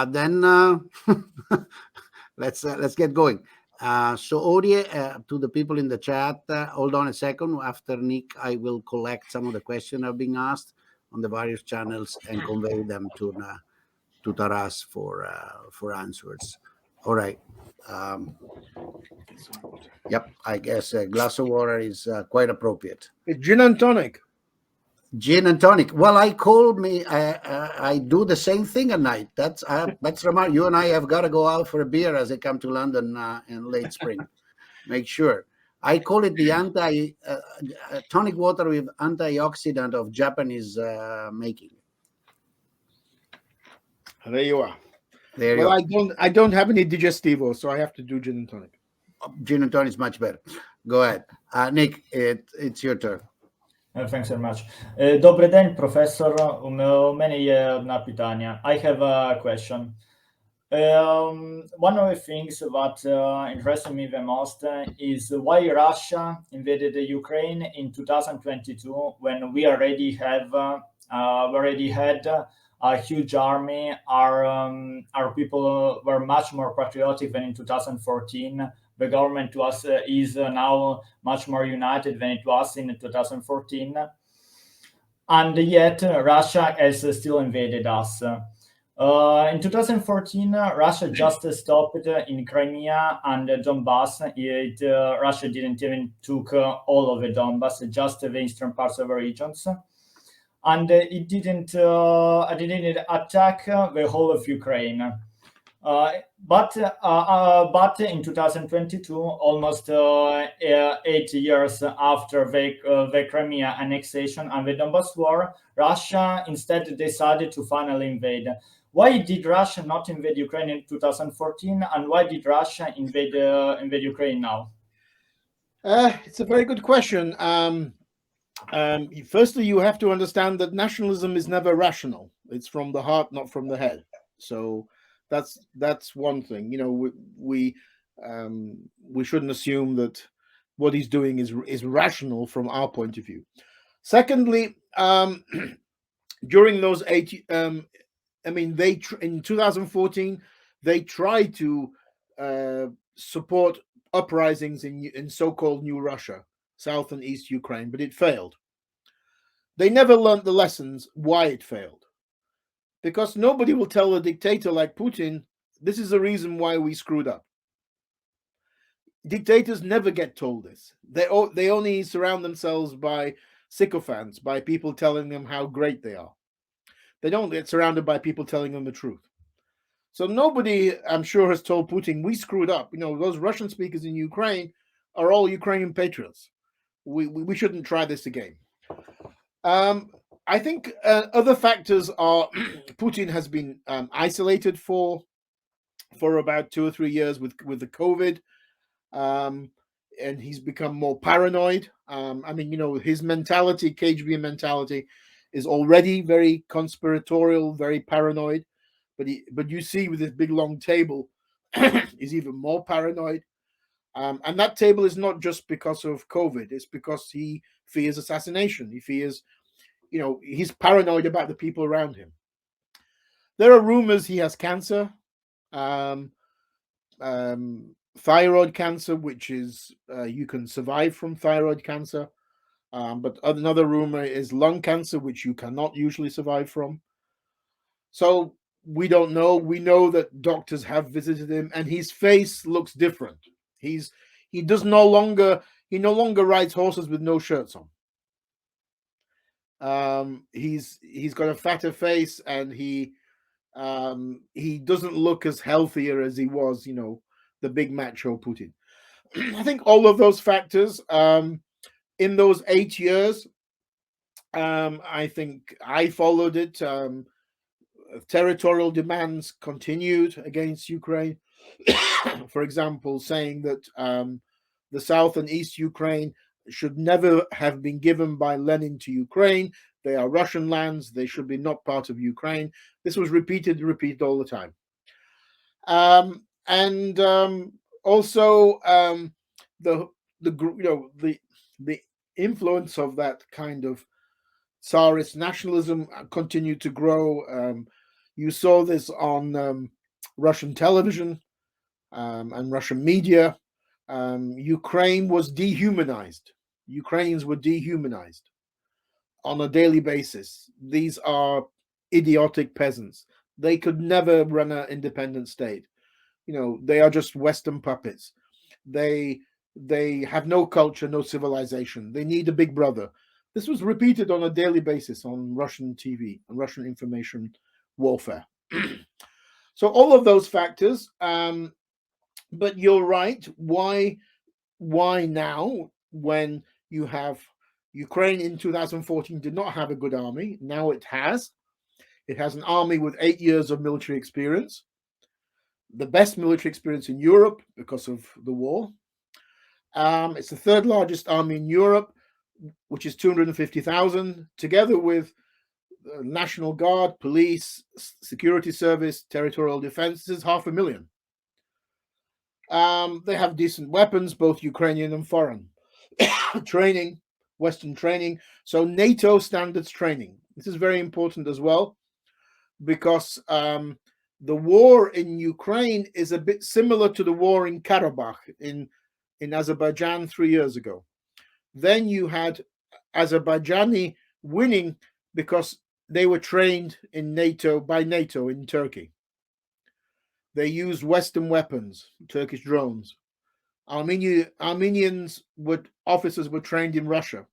Then let's get going. So Odie, to the people in the chat, hold on a second. After Nick, I will collect some of the questions that are being asked on the various channels and convey them to Taras for answers. All right. Yep, I guess a glass of water is quite appropriate. Gin and tonic. Gin and tonic. Well, I do the same thing at night. That's remarkable. You and I have got to go out for a beer as I come to London in late spring. Make sure. I call it the tonic water with antioxidant of Japanese making. There you are. There you are. I don't have any digestivo, so I have to do gin and tonic. Gin and tonic is much better. Go ahead, Nick. It's your turn. Thanks very much. Dobry den, professor. U mene je jedna pitanja. I have a question. One of the things that interests me the most is why Russia invaded Ukraine in 2022 when we already had a huge army. Our people were much more patriotic than in 2014. The government to us is now much more united than it was in 2014. And yet Russia has still invaded us. In 2014, Russia just stopped in Crimea and Donbass. Russia didn't even took all of the Donbass, just the eastern parts of the regions. And it didn't attack the whole of Ukraine. But in 2022, almost 8 years after the Crimea annexation and the Donbass war, Russia instead decided to finally invade. Why did Russia not invade Ukraine in 2014, and why did Russia invade Ukraine now? It's a very good question. Firstly, you have to understand that nationalism is never rational. It's from the heart, not from the head. So that's one thing. You know, we shouldn't assume that what he's doing is rational from our point of view. Secondly, during those 8, I mean, in 2014 they tried to support uprisings in so-called New Russia, South and East Ukraine, but it failed. They never learned the lessons why it failed. Because nobody will tell a dictator like Putin, this is the reason why we screwed up. Dictators never get told this. They only surround themselves by sycophants, by people telling them how great they are. They don't get surrounded by people telling them the truth. So nobody, I'm sure, has told Putin, we screwed up. You know, those Russian speakers in Ukraine are all Ukrainian patriots. We shouldn't try this again. I think other factors are Putin has been isolated for about 2 or 3 years with the COVID, and he's become more paranoid. I mean, you know, his mentality, KGB mentality, is already very conspiratorial, very paranoid. But you see with this big long table, he's even more paranoid. And that table is not just because of COVID. It's because he fears assassination. He fears, you know, he's paranoid about the people around him. There are rumors he has cancer, thyroid cancer, which is you can survive from thyroid cancer. But another rumor is lung cancer, which you cannot usually survive from. So we don't know. We know that doctors have visited him, and his face looks different. He no longer rides horses with no shirts on. He's got a fatter face, and he doesn't look as healthier as he was, you know, the big macho Putin. I think all of those factors in those 8 years, I think I followed it. Territorial demands continued against Ukraine. For example, saying that the South and East Ukraine should never have been given by Lenin to Ukraine. They are Russian lands. They should be not part of Ukraine. This was repeated all the time. Also the influence of that kind of Tsarist nationalism continued to grow. You saw this on Russian television and Russian media. Ukraine was dehumanized. Ukrainians were dehumanized on a daily basis. These are idiotic peasants. They could never run an independent state. They are just Western puppets. They have no culture, no civilization. They need a big brother. This was repeated on a daily basis on Russian TV and Russian information warfare. So all of those factors. But you're right. Why now, when you have Ukraine in 2014 did not have a good army? Now it has. It has an army with 8 years of military experience, the best military experience in Europe because of the war. It's the third largest army in Europe, which is 250,000, together with National Guard, police, security service, territorial defense. This is 500,000. They have decent weapons, both Ukrainian and foreign. Training, Western training. So NATO standards training. This is very important as well, because the war in Ukraine is a bit similar to the war in Karabakh in Azerbaijan 3 years ago. Then you had Azerbaijani winning because they were trained in by NATO in Turkey. They used Western weapons, Turkish drones. Armenians officers were trained in Russia.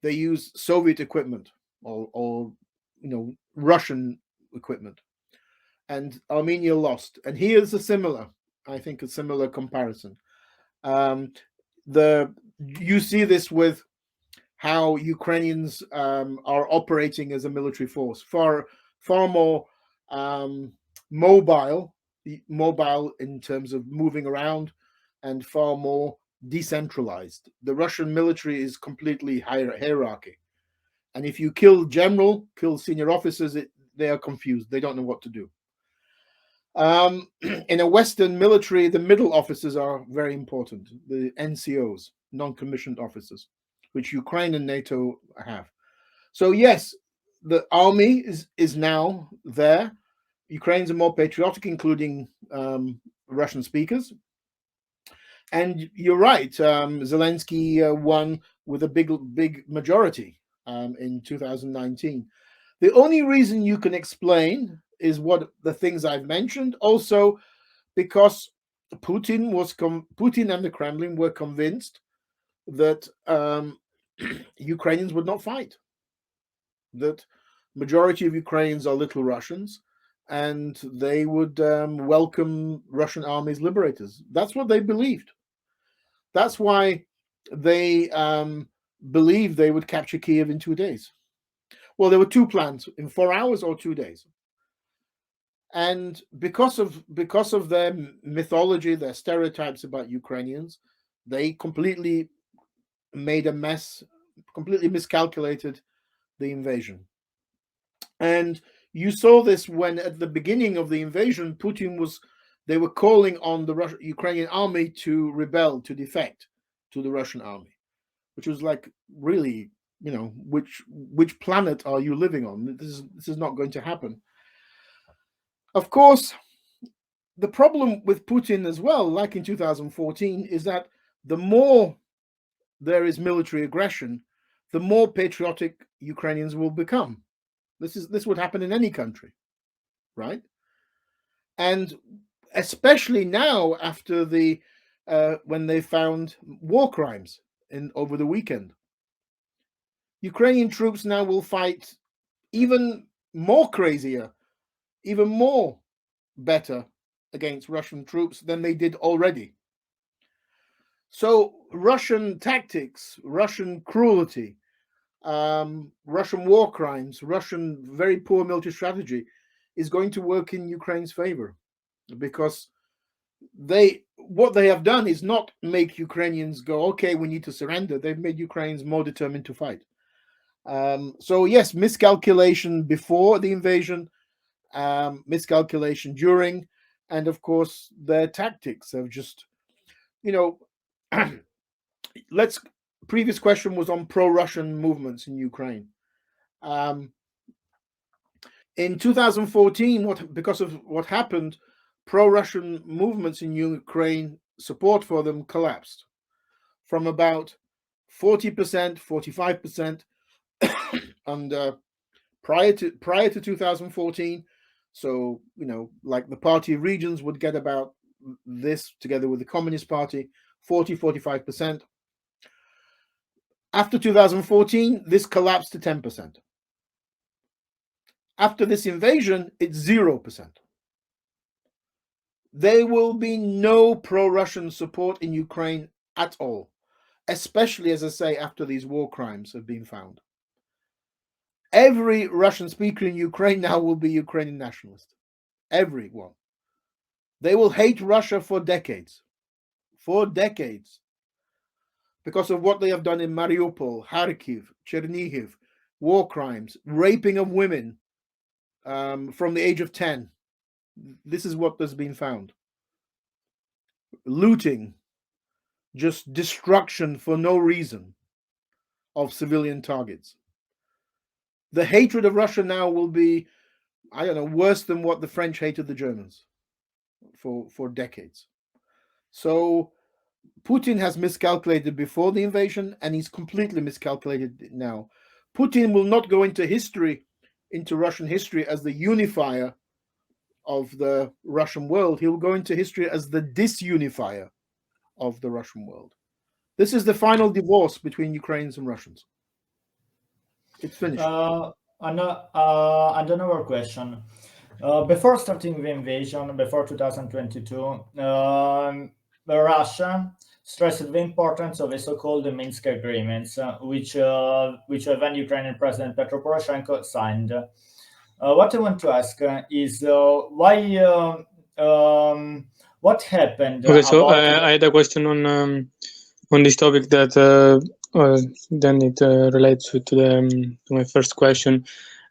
They used Soviet equipment or Russian equipment, and Armenia lost. And here's a similar comparison. You see this with how Ukrainians are operating as a military force, far more mobile in terms of moving around, and far more decentralized. The Russian military is completely hierarchy, and if you kill senior officers, they are confused. They don't know what to do. In a Western military, the middle officers are very important, the NCOs, non-commissioned officers, which Ukraine and NATO have. So yes, the army is now there. Ukrainians are more patriotic, including Russian speakers. And you're right, Zelensky won with a big majority in 2019. The only reason you can explain is what the things I've mentioned. Also, because Putin and the Kremlin were convinced that Ukrainians would not fight, that majority of Ukrainians are little Russians, and they would welcome Russian army's liberators. That's what they believed. That's why they believed they would capture Kiev in 2 days. Well, there were two plans, in 4 hours or 2 days. And because of their mythology, their stereotypes about Ukrainians, they completely made a mess, completely miscalculated the invasion. And you saw this when, at the beginning of the invasion, they were calling on the Ukrainian army to rebel, to defect to the Russian army, which was like, really, which planet are you living on? This is not going to happen. Of course, the problem with Putin as well, like in 2014, is that the more there is military aggression, the more patriotic Ukrainians will become. This would happen in any country, right? And especially now, after when they found war crimes over the weekend, Ukrainian troops now will fight even more crazier, even more better against Russian troops than they did already. So Russian tactics, Russian cruelty, Russian war crimes, Russian very poor military strategy is going to work in Ukraine's favor, because what they have done is not make Ukrainians go, okay, we need to surrender. They've made Ukrainians more determined to fight. So yes, miscalculation before the invasion, miscalculation during, and of course their tactics have just, previous question was on pro-Russian movements in Ukraine. In 2014, because of what happened, pro-Russian movements in Ukraine, support for them collapsed from about 40%, 45%, and prior to 2014. So, like the party regions would get about this together with the Communist Party, 40, 45%. After 2014, this collapsed to 10%. After this invasion, it's 0%. There will be no pro-Russian support in Ukraine at all, especially, as I say, after these war crimes have been found. Every Russian speaker in Ukraine now will be Ukrainian nationalist. Everyone. They will hate Russia for decades. For decades. Because of what they have done in Mariupol, Kharkiv, Chernihiv, war crimes, raping of women from the age of 10. This is what has been found. Looting, just destruction for no reason of civilian targets. The hatred of Russia now will be, worse than what the French hated the Germans for decades. So Putin has miscalculated before the invasion, and he's completely miscalculated now. Putin will not go into Russian history as the unifier of the Russian world. He will go into history as the disunifier of the Russian world. This is the final divorce between Ukrainians and Russians. It's finished. And another question. Before starting the invasion, before 2022, Russia stressed the importance of the so-called Minsk agreements, which then Ukrainian President Petro Poroshenko signed. What I want to ask is why? What happened? Okay, so I had a question on this topic that then it relates to my first question.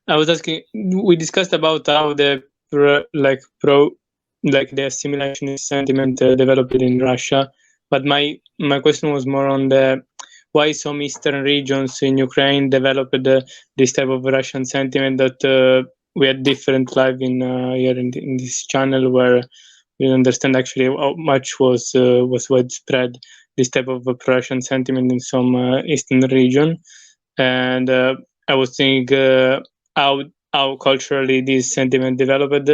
I was asking. We discussed about how the the assimilationist sentiment developed in Russia, but my question was more on the why some eastern regions in Ukraine developed this type of Russian sentiment that we had different live in here in this channel, where we understand actually how much was widespread this type of Russian sentiment in some eastern region. And I was thinking how culturally this sentiment developed,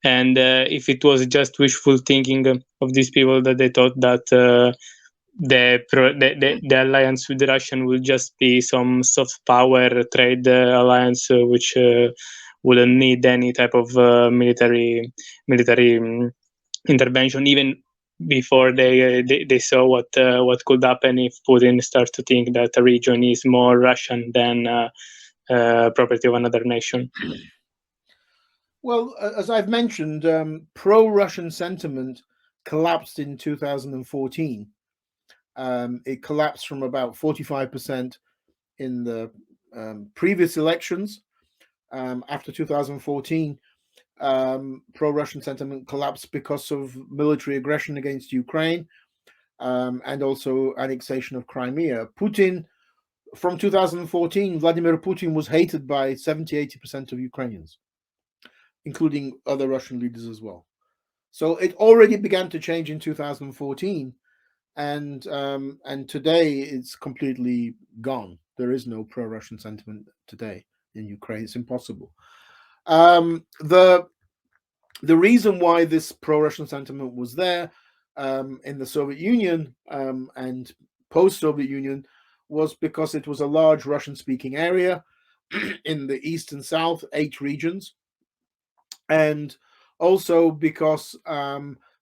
and if it was just wishful thinking of these people that they thought that the alliance with Russia will just be some soft power trade alliance which wouldn't need any type of military intervention, even before they saw what could happen if Putin starts to think that a region is more Russian than property of another nation. Well, as I've mentioned, pro-Russian sentiment collapsed in 2014. It collapsed from about 45% in the previous elections. After 2014, pro-Russian sentiment collapsed because of military aggression against Ukraine and also annexation of Crimea. From 2014, Vladimir Putin was hated by 70-80% of Ukrainians, including other Russian leaders as well. So it already began to change in 2014, and today it's completely gone. There is no pro-Russian sentiment today in Ukraine. It's impossible. The reason why this pro-Russian sentiment was there in the Soviet Union and post-Soviet Union was because it was a large Russian-speaking area in the east and south, 8 regions, and also because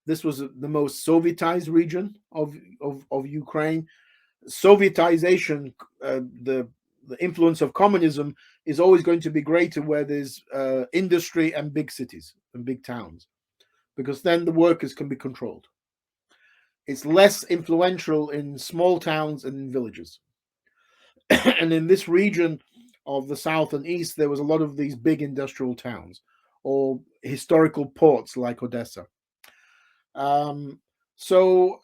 this was the most Sovietized region of Ukraine. Sovietization, the influence of communism is always going to be greater where there's industry and big cities and big towns, because then the workers can be controlled. It's less influential in small towns and in villages. And in this region of the south and east, there was a lot of these big industrial towns or historical ports like Odessa. So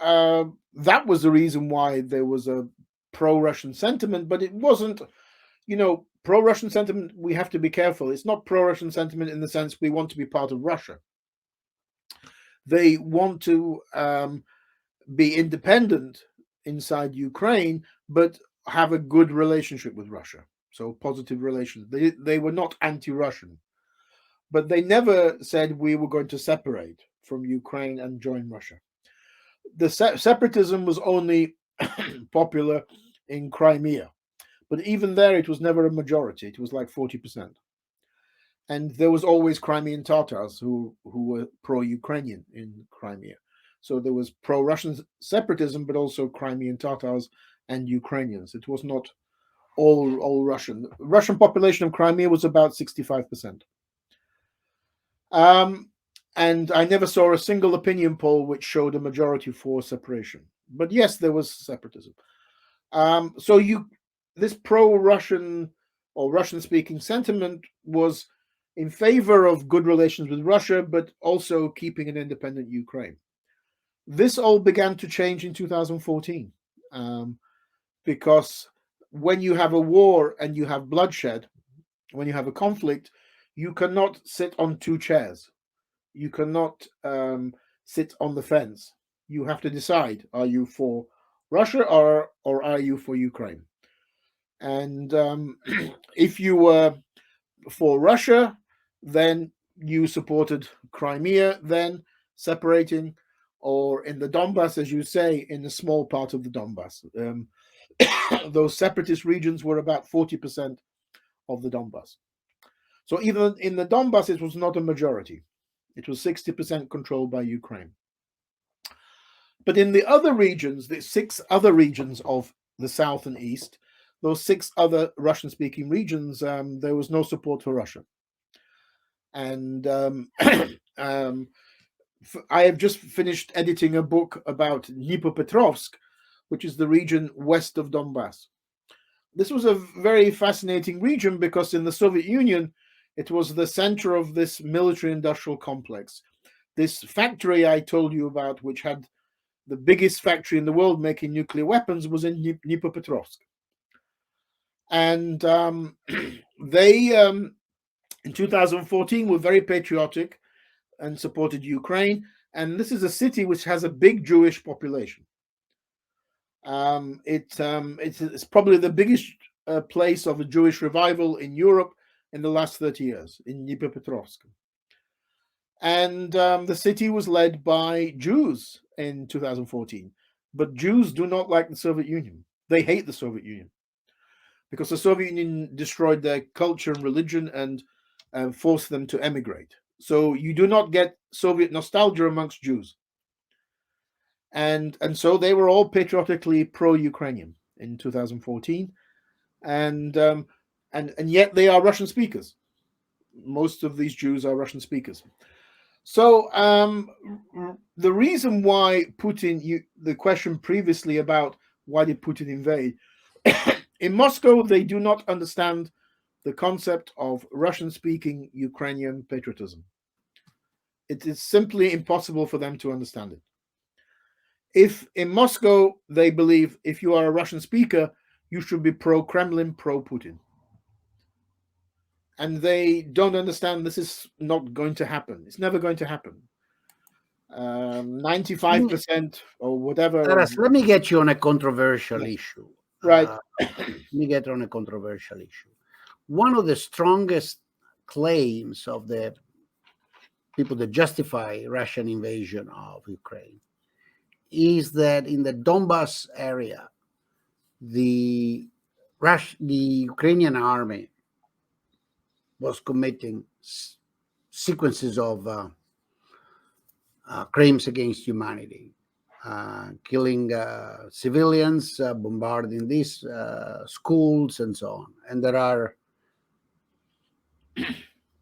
that was the reason why there was a pro-Russian sentiment, but it wasn't, pro-Russian sentiment, we have to be careful. It's not pro-Russian sentiment in the sense we want to be part of Russia. They want to be independent inside Ukraine, but have a good relationship with Russia. So positive relations. They were not anti-Russian, but they never said we were going to separate from Ukraine and join Russia. The separatism was only popular in Crimea, but even there it was never a majority. It was like 40%. And there was always Crimean Tatars who were pro-Ukrainian in Crimea. So there was pro-Russian separatism, but also Crimean Tatars and Ukrainians. It was not all Russian. The Russian population of Crimea was about 65%. And I never saw a single opinion poll which showed a majority for separation. But yes, there was separatism. So this pro-Russian or Russian-speaking sentiment was in favor of good relations with Russia, but also keeping an independent Ukraine. This all began to change in 2014, because when you have a war and you have bloodshed, when you have a conflict, you cannot sit on two chairs. You cannot sit on the fence. You have to decide, are you for Russia or are you for Ukraine? And if you were for Russia, then you supported Crimea, then separating, or in the Donbass, as you say, in a small part of the Donbass. Those separatist regions were about 40% of the Donbass. So even in the Donbass, it was not a majority. It was 60% controlled by Ukraine. But in the other regions, the 6 other regions of the south and east, those 6 other Russian-speaking regions, there was no support for Russia. And I have just finished editing a book about Dnipropetrovsk, which is the region west of Donbass. This was a very fascinating region because in the Soviet Union, it was the center of this military-industrial complex. This factory I told you about, which had the biggest factory in the world making nuclear weapons, was in Dnipropetrovsk. And they, in 2014, were very patriotic and supported Ukraine. And this is a city which has a big Jewish population. It's probably the biggest place of a Jewish revival in Europe in the last 30 years, in Dnipropetrovsk. And the city was led by Jews in 2014. But Jews do not like the Soviet Union. They hate the Soviet Union because the Soviet Union destroyed their culture and religion and forced them to emigrate. So you do not get Soviet nostalgia amongst Jews. And so they were all patriotically pro-Ukrainian in 2014. And yet they are Russian speakers. Most of these Jews are Russian speakers. So the reason why Putin, the question previously about why did Putin invade, in Moscow, they do not understand the concept of Russian-speaking Ukrainian patriotism. It is simply impossible for them to understand it. If in Moscow, they believe if you are a Russian speaker, you should be pro-Kremlin, pro-Putin. And they don't understand this is not going to happen. It's never going to happen. 95% or whatever. Taras, let me get you on a controversial issue. Right. Let me get on a controversial issue. One of the strongest claims of the people that justify Russian invasion of Ukraine is that in the Donbass area, the Ukrainian army was committing sequences of crimes against humanity, killing civilians, bombarding these schools and so on. And there are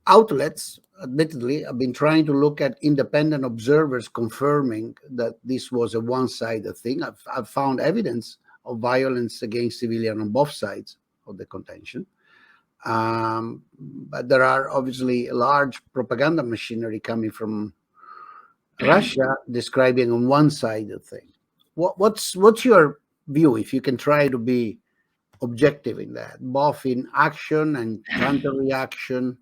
outlets, admittedly, have been trying to look at independent observers confirming that this was a one-sided thing. I've found evidence of violence against civilians on both sides of the contention. But there are obviously a large propaganda machinery coming from Russia describing a one-sided thing. What's your view, if you can try to be objective in that, both in action and counter-reaction,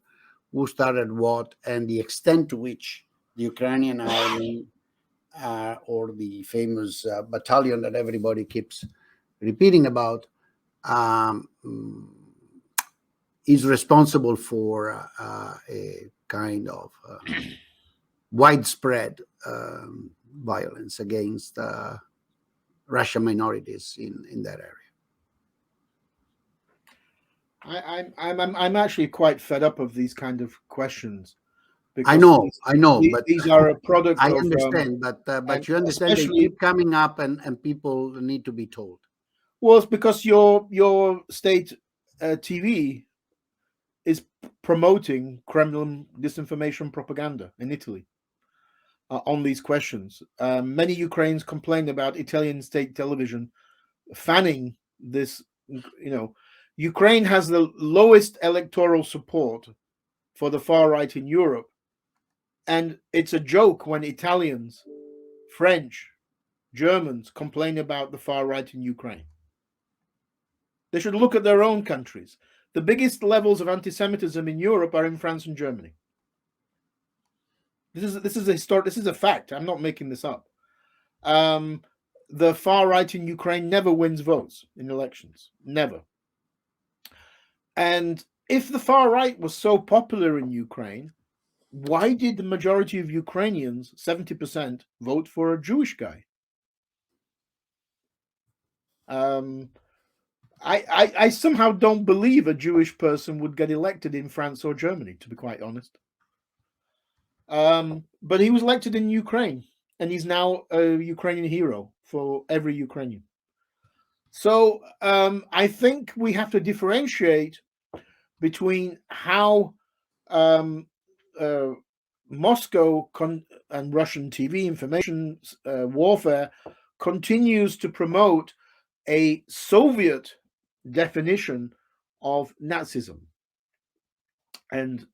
who started what, and the extent to which the Ukrainian army or the famous battalion that everybody keeps repeating about is responsible for a kind of widespread violence against Russian minorities in that area. I'm actually quite fed up of these kind of questions. I know, but these are a product. I understand, but you understand they keep coming up, and people need to be told. Well, it's because your state TV is promoting Kremlin disinformation propaganda in Italy on these questions. Many Ukrainians complain about Italian state television fanning this. Ukraine has the lowest electoral support for the far right in Europe. And it's a joke when Italians, French, Germans complain about the far right in Ukraine. They should look at their own countries. The biggest levels of anti-Semitism in Europe are in France and Germany. This is a fact. I'm not making this up. The far right in Ukraine never wins votes in elections. Never. And if the far right was so popular in Ukraine, why did the majority of Ukrainians, 70%, vote for a Jewish guy? I somehow don't believe a Jewish person would get elected in France or Germany, to be quite honest. But he was elected in Ukraine, and he's now a Ukrainian hero for every Ukrainian. So I think we have to differentiate between how Moscow and Russian TV information warfare continues to promote a Soviet definition of Nazism, and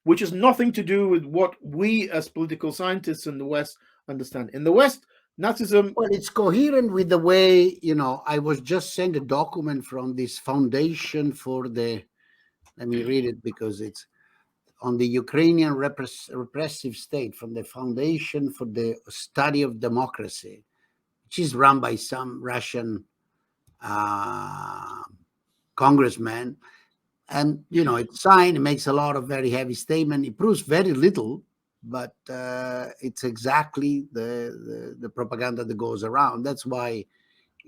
which has nothing to do with what we as political scientists in the West understand. In the West, Nazism... Well, it's coherent with the way, I was just sent a document from this foundation for the, let me read it because it's on the Ukrainian repressive state, from the Foundation for the Study of Democracy, which is run by some Russian congressman. And, it's signed, it makes a lot of very heavy statement. It proves very little, but it's exactly the propaganda that goes around. That's why,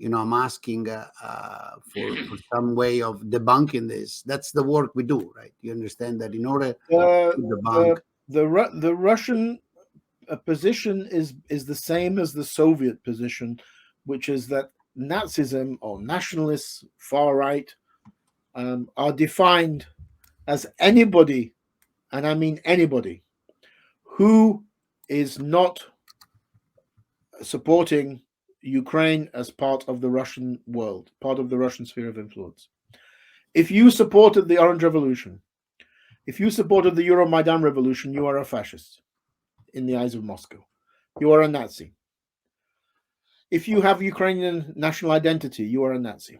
I'm asking for some way of debunking this. That's the work we do, right? You understand that in order to debunk... The Russian position is the same as the Soviet position, which is that Nazism or nationalists, far right, are defined as anybody, and I mean anybody, who is not supporting Ukraine as part of the Russian world, part of the Russian sphere of influence. If you supported the Orange Revolution, if you supported the Euromaidan Revolution, you are a fascist in the eyes of Moscow. You are a Nazi. If you have Ukrainian national identity, you are a Nazi.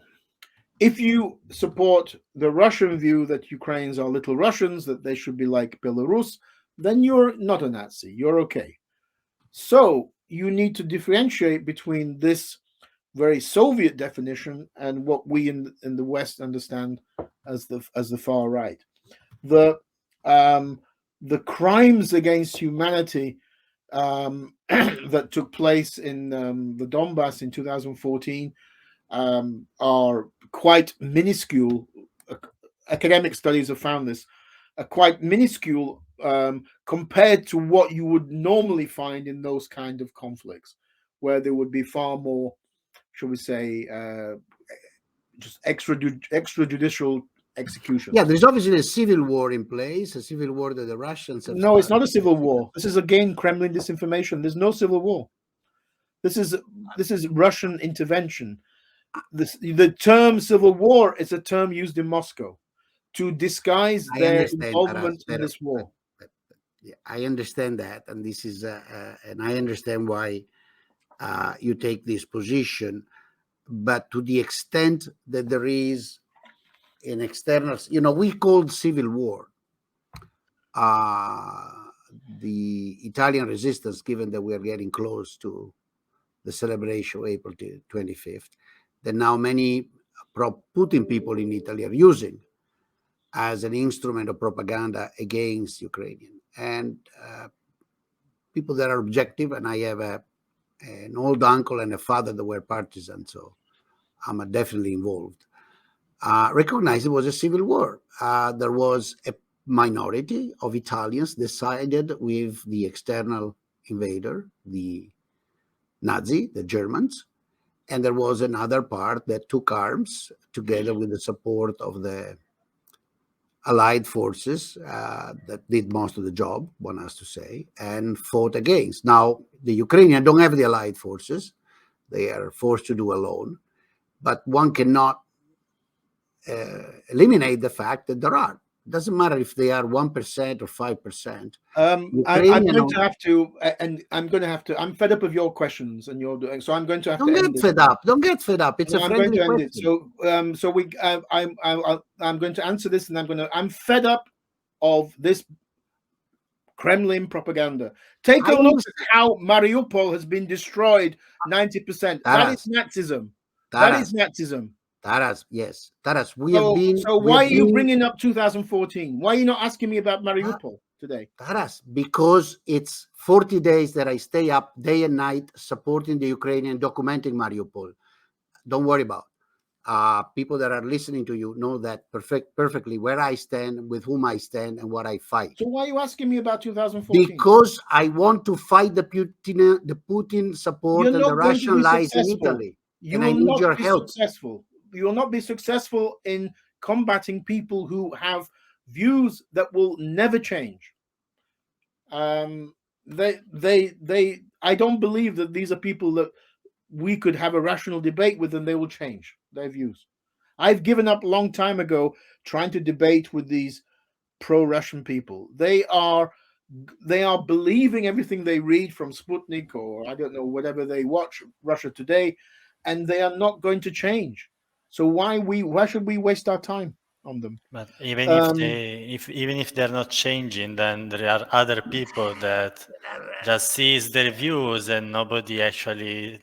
If you support the Russian view that Ukrainians are little Russians, that they should be like Belarus, then you're not a Nazi. You're okay. So you need to differentiate between this very Soviet definition and what we in the West understand as the far right. The crimes against humanity that took place in the Donbass in 2014 are quite minuscule. Academic studies have found this quite minuscule compared to what you would normally find in those kind of conflicts, where there would be far more, shall we say, just extrajudicial executions. Yeah, there's obviously a civil war in place, a civil war that the Russians have No, it's not a started. civil war. This is again Kremlin disinformation. There's no civil war. This is Russian intervention. The term civil war is a term used in Moscow to disguise their involvement in this war. Yeah, I understand that, and this is and I understand why you take this position, but to the extent that there is an external, we called civil war the Italian resistance, given that we are getting close to the celebration of April 25th, that now many pro-Putin people in Italy are using as an instrument of propaganda against Ukrainian. And people that are objective, and I have an old uncle and a father that were partisans, so I'm definitely involved, recognize it was a civil war. There was a minority of Italians decided with the external invader, the Nazi, the Germans, and there was another part that took arms together with the support of the Allied forces that did most of the job, one has to say, and fought against. Now, the Ukrainians don't have the Allied forces. They are forced to do alone. But one cannot eliminate the fact that there are. It doesn't matter if they are 1% or 5%. I'm going to have to, and I'm going to have to. I'm fed up of your questions and you're doing. So I'm going to have to. Don't get fed up. Don't get fed up. It's a friendly question. I'm going to answer this, and I'm fed up of this Kremlin propaganda. Take a look at how Mariupol has been destroyed 90%. That is Nazism. That is Nazism. Yes. We have been. So why are you bringing up 2014? Why are you not asking me about Mariupol today? Because it's 40 days that I stay up day and night supporting the Ukrainian, documenting Mariupol. Don't worry about it. People that are listening to you know that perfectly where I stand, with whom I stand, and what I fight. So why are you asking me about 2014? Because I want to fight the Putin support and the Russian lies in Italy. And I need your help. You will not be successful in combating people who have views that will never change. I don't believe that these are people that we could have a rational debate with and they will change their views. I've given up a long time ago trying to debate with these pro-Russian people. They are believing everything they read from Sputnik or I don't know, whatever they watch, Russia Today, and they are not going to change. So why should we waste our time on them? But even if they're not changing, then there are other people that just sees their views and nobody actually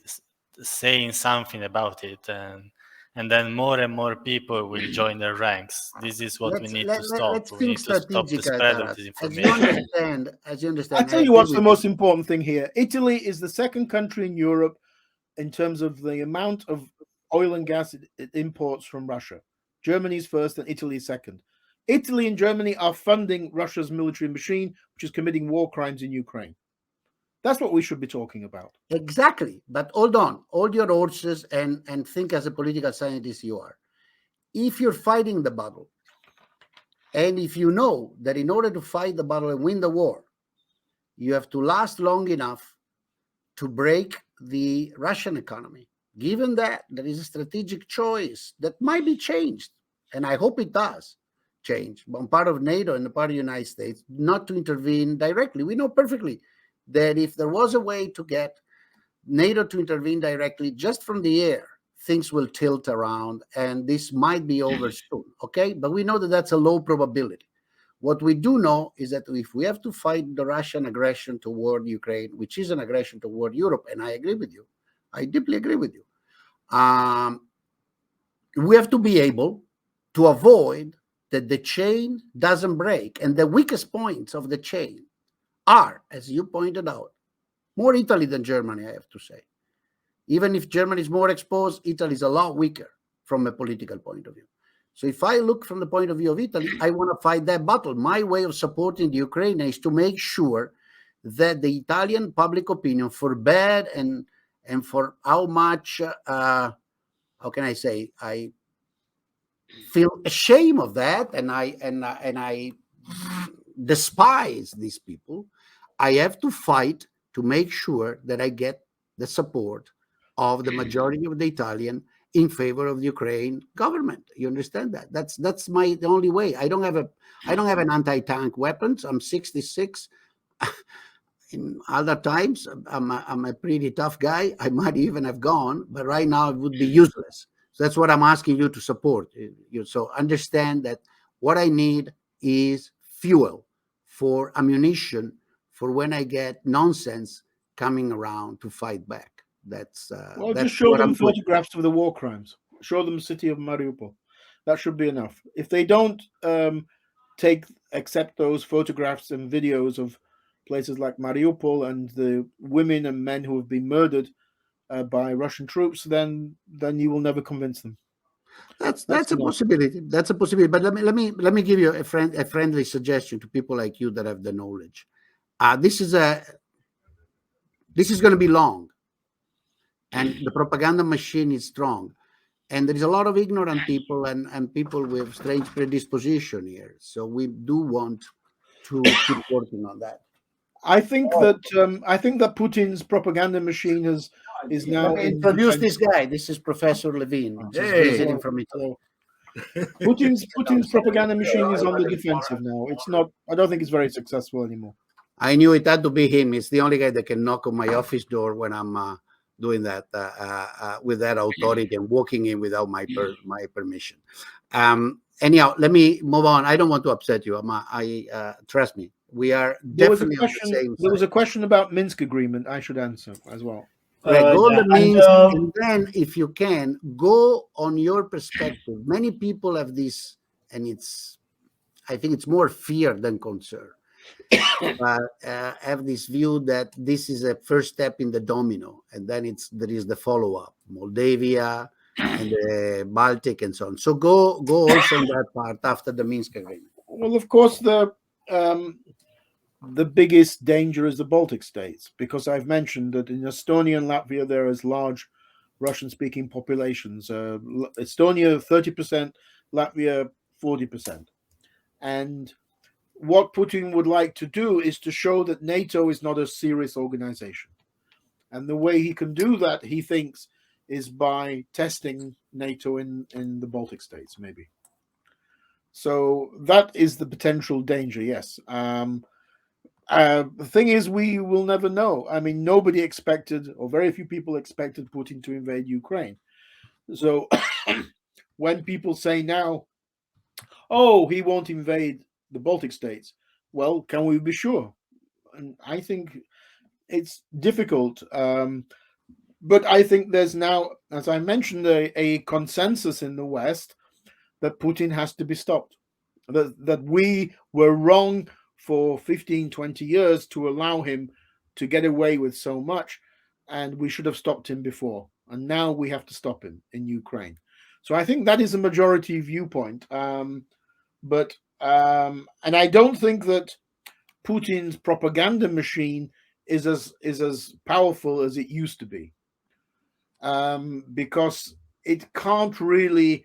saying something about it, and then more and more people will join their ranks. This is what we need to stop. We need to stop the spread of disinformation. As you understand, I tell you what's the most important thing here. Italy is the second country in Europe in terms of the amount of oil and gas it imports from Russia. Germany's first and Italy second. Italy and Germany are funding Russia's military machine, which is committing war crimes in Ukraine. That's what we should be talking about. Exactly. But hold on. Hold your horses and think as a political scientist you are. If you're fighting the battle, and if you know that in order to fight the battle and win the war, you have to last long enough to break the Russian economy, given that there is a strategic choice that might be changed, and I hope it does change, on part of NATO and the part of the United States, not to intervene directly. We know perfectly that if there was a way to get NATO to intervene directly just from the air, things will tilt around, and this might be over soon, okay? But we know that that's a low probability. What we do know is that if we have to fight the Russian aggression toward Ukraine, which is an aggression toward Europe, and I agree with you, I deeply agree with you, we have to be able to avoid that the chain doesn't break. And the weakest points of the chain are, as you pointed out, more Italy than Germany, I have to say. Even if Germany is more exposed, Italy is a lot weaker from a political point of view. So if I look from the point of view of Italy, I want to fight that battle. My way of supporting the Ukraine is to make sure that the Italian public opinion, for bad and for how much, how can I say, feel ashamed of that, and I despise these people. I have to fight to make sure that I get the support of the majority of the Italian in favor of the Ukraine government. You understand that? That's the only way. I don't have an anti-tank weapons. I'm 66. In other times, I'm a pretty tough guy. I might even have gone, but right now it would be useless. So that's what I'm asking you to support. So understand that what I need is fuel for ammunition for when I get nonsense coming around to fight back. That's just show them photographs of the war crimes. Show them the city of Mariupol. That should be enough. If they don't accept those photographs and videos of places like Mariupol and the women and men who have been murdered by Russian troops, then you will never convince them. That's a possibility. That's a possibility. But let me give you a friendly suggestion to people like you that have the knowledge. This is going to be long, and the propaganda machine is strong, and there is a lot of ignorant people and people with strange predisposition here. So we do want to keep working on that. I think that Putin's propaganda machine is now. Let me introduce this guy. This is Professor Levine, just visiting from Italy. Putin's propaganda machine is on the defensive now. It's not. I don't think it's very successful anymore. I knew it had to be him. It's the only guy that can knock on my office door when I'm doing that with that authority and walking in without my permission. Anyhow, let me move on. I don't want to upset you. Trust me. We are definitely on the same side. There was a question about Minsk agreement. I should answer as well. Go to Minsk, and then, if you can, go on your perspective. Many people have this, and I think it's more fear than concern. Have this view that this is a first step in the domino, and then there is the follow-up, Moldavia and the Baltic and so on. So go also on that part after the Minsk agreement. Well, of course, the biggest danger is the Baltic states, because I've mentioned that in Estonia and Latvia there is large Russian-speaking populations. Estonia 30%, Latvia 40%, and what Putin would like to do is to show that NATO is not a serious organization. And the way he can do that, he thinks, is by testing NATO in the Baltic states, maybe. So that is the potential danger, yes. The thing is, we will never know. I mean, nobody expected, or very few people expected, Putin to invade Ukraine. So when people say now, oh, he won't invade the Baltic states, well, can we be sure? And I think it's difficult. But I think there's now, as I mentioned, a consensus in the West that Putin has to be stopped. That we were wrong for 15, 20 years to allow him to get away with so much, and we should have stopped him before. And now we have to stop him in Ukraine. So I think that is a majority viewpoint. And I don't think that Putin's propaganda machine is as powerful as it used to be, because it can't really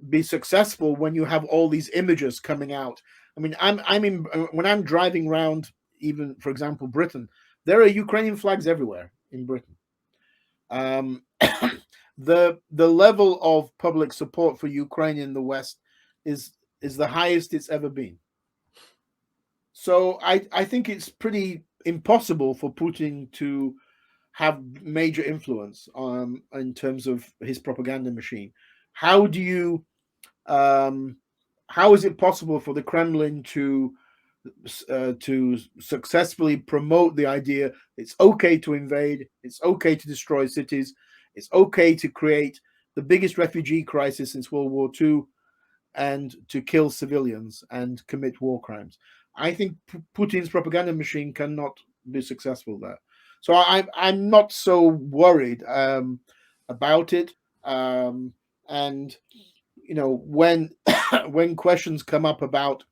be successful when you have all these images coming out. I mean, when I'm driving around, even for example Britain, there are Ukrainian flags everywhere in Britain. The level of public support for Ukraine in the West is the highest it's ever been. So I think it's pretty impossible for Putin to have major influence in terms of his propaganda machine. How is it possible for the Kremlin to successfully promote the idea it's okay to invade, it's okay to destroy cities, it's okay to create the biggest refugee crisis since World War II, and to kill civilians and commit war crimes? I think Putin's propaganda machine cannot be successful there. So I'm not so worried about it. And you know, when questions come up about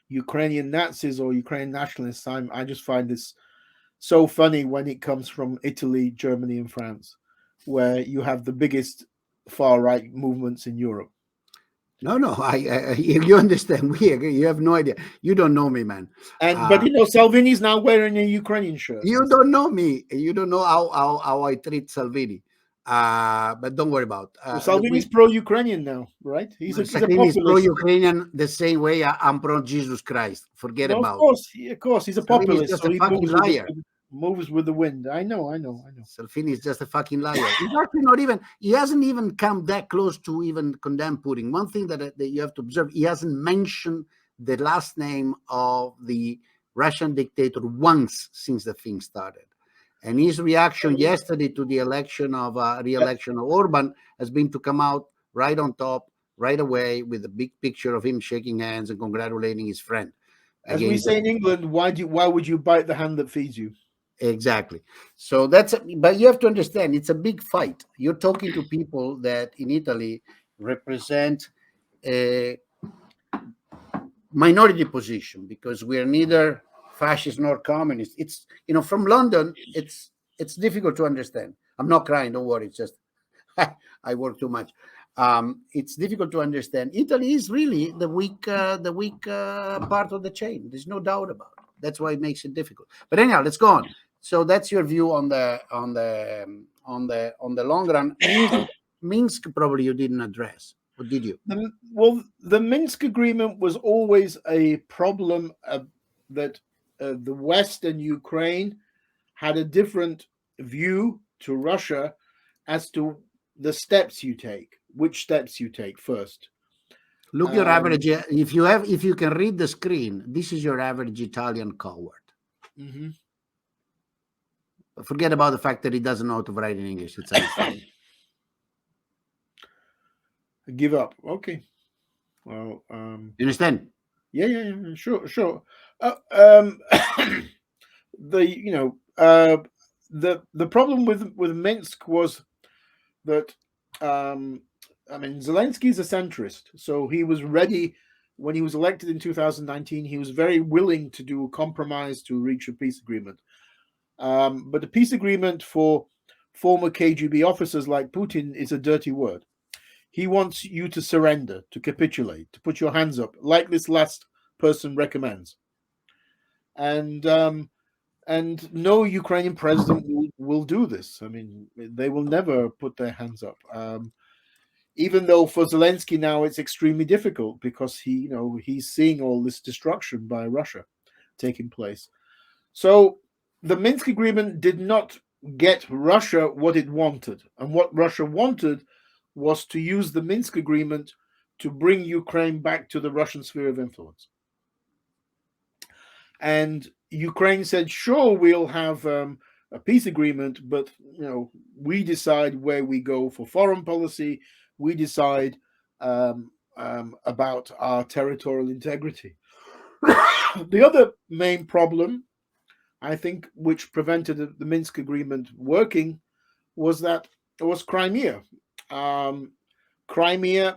Ukrainian Nazis or Ukrainian nationalists, I just find this so funny when it comes from Italy, Germany, and France, where you have the biggest far right movements in Europe. No, you understand. We agree. You have no idea. You don't know me, man. And but Salvini's now wearing a Ukrainian shirt. You don't know me. You don't know how I treat Salvini. But don't worry about. Salvini's pro-Ukrainian now, right? He's a populist. Pro-Ukrainian the same way I'm pro-Jesus Christ. Forget about. Of course, he's a populist. Just so a he fucking liar. Moves with the wind. I know. Salvini is just a fucking liar. He's actually not even. He hasn't even come that close to even condemn Putin. One thing that you have to observe: he hasn't mentioned the last name of the Russian dictator once since the thing started. And his reaction yesterday to the election of re-election of Orban has been to come out right on top, right away, with a big picture of him shaking hands and congratulating his friend. As we say in England, why would you bite the hand that feeds you? Exactly. So but you have to understand, it's a big fight. You're talking to people that in Italy represent a minority position because we're neither fascist nor communist. It's, from London, it's difficult to understand. I'm not crying, don't worry. It's just I work too much. It's difficult to understand. Italy is really the weak part of the chain. There's no doubt about it. That's why it makes it difficult. But anyhow, let's go on. So that's your view on the long run. Minsk probably you didn't address, or did you? The Minsk agreement was always a problem that the West and Ukraine had a different view to Russia as to the steps you take, which steps you take first. Look, your average. If you can read the screen, this is your average Italian coward. Mm-hmm. Forget about the fact that he doesn't know how to write in English. It's give up. Okay. Well, you understand? Yeah. Sure. The problem with Minsk was that Zelensky is a centrist, so he was ready when he was elected in 2019. He was very willing to do a compromise to reach a peace agreement. But the peace agreement for former KGB officers like Putin is a dirty word. He wants you to surrender, to capitulate, to put your hands up, like this last person recommends. And no Ukrainian president will do this. I mean, they will never put their hands up. Even though for Zelensky now it's extremely difficult because he's seeing all this destruction by Russia taking place. So the Minsk agreement did not get Russia what it wanted. And what Russia wanted was to use the Minsk agreement to bring Ukraine back to the Russian sphere of influence. And Ukraine said, sure, we'll have a peace agreement, but we decide where we go for foreign policy. We decide about our territorial integrity. The other main problem, I think, which prevented the Minsk agreement working was Crimea. Crimea's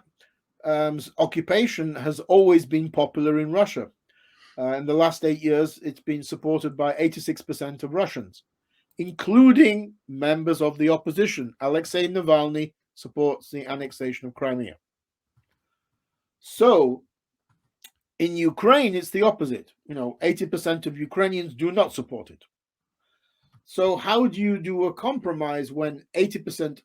occupation has always been popular in Russia. In the last 8 years, it's been supported by 86% of Russians, including members of the opposition. Alexei Navalny supports the annexation of Crimea. So in Ukraine, it's the opposite. 80% of Ukrainians do not support it. So how do you do a compromise when 80%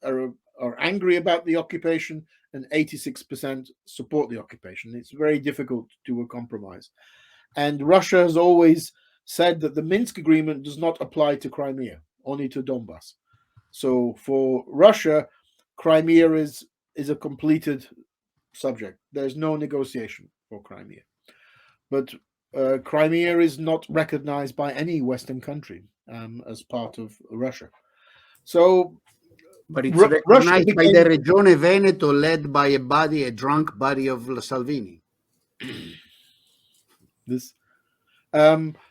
are angry about the occupation and 86% support the occupation? It's very difficult to do a compromise. And Russia has always said that the Minsk agreement does not apply to Crimea, only to Donbass. So for Russia, Crimea is a completed subject. There's no negotiation for Crimea. But Crimea is not recognized by any Western country as part of Russia. So, but it's recognized by the Regione Veneto, led by a drunk buddy of Salvini.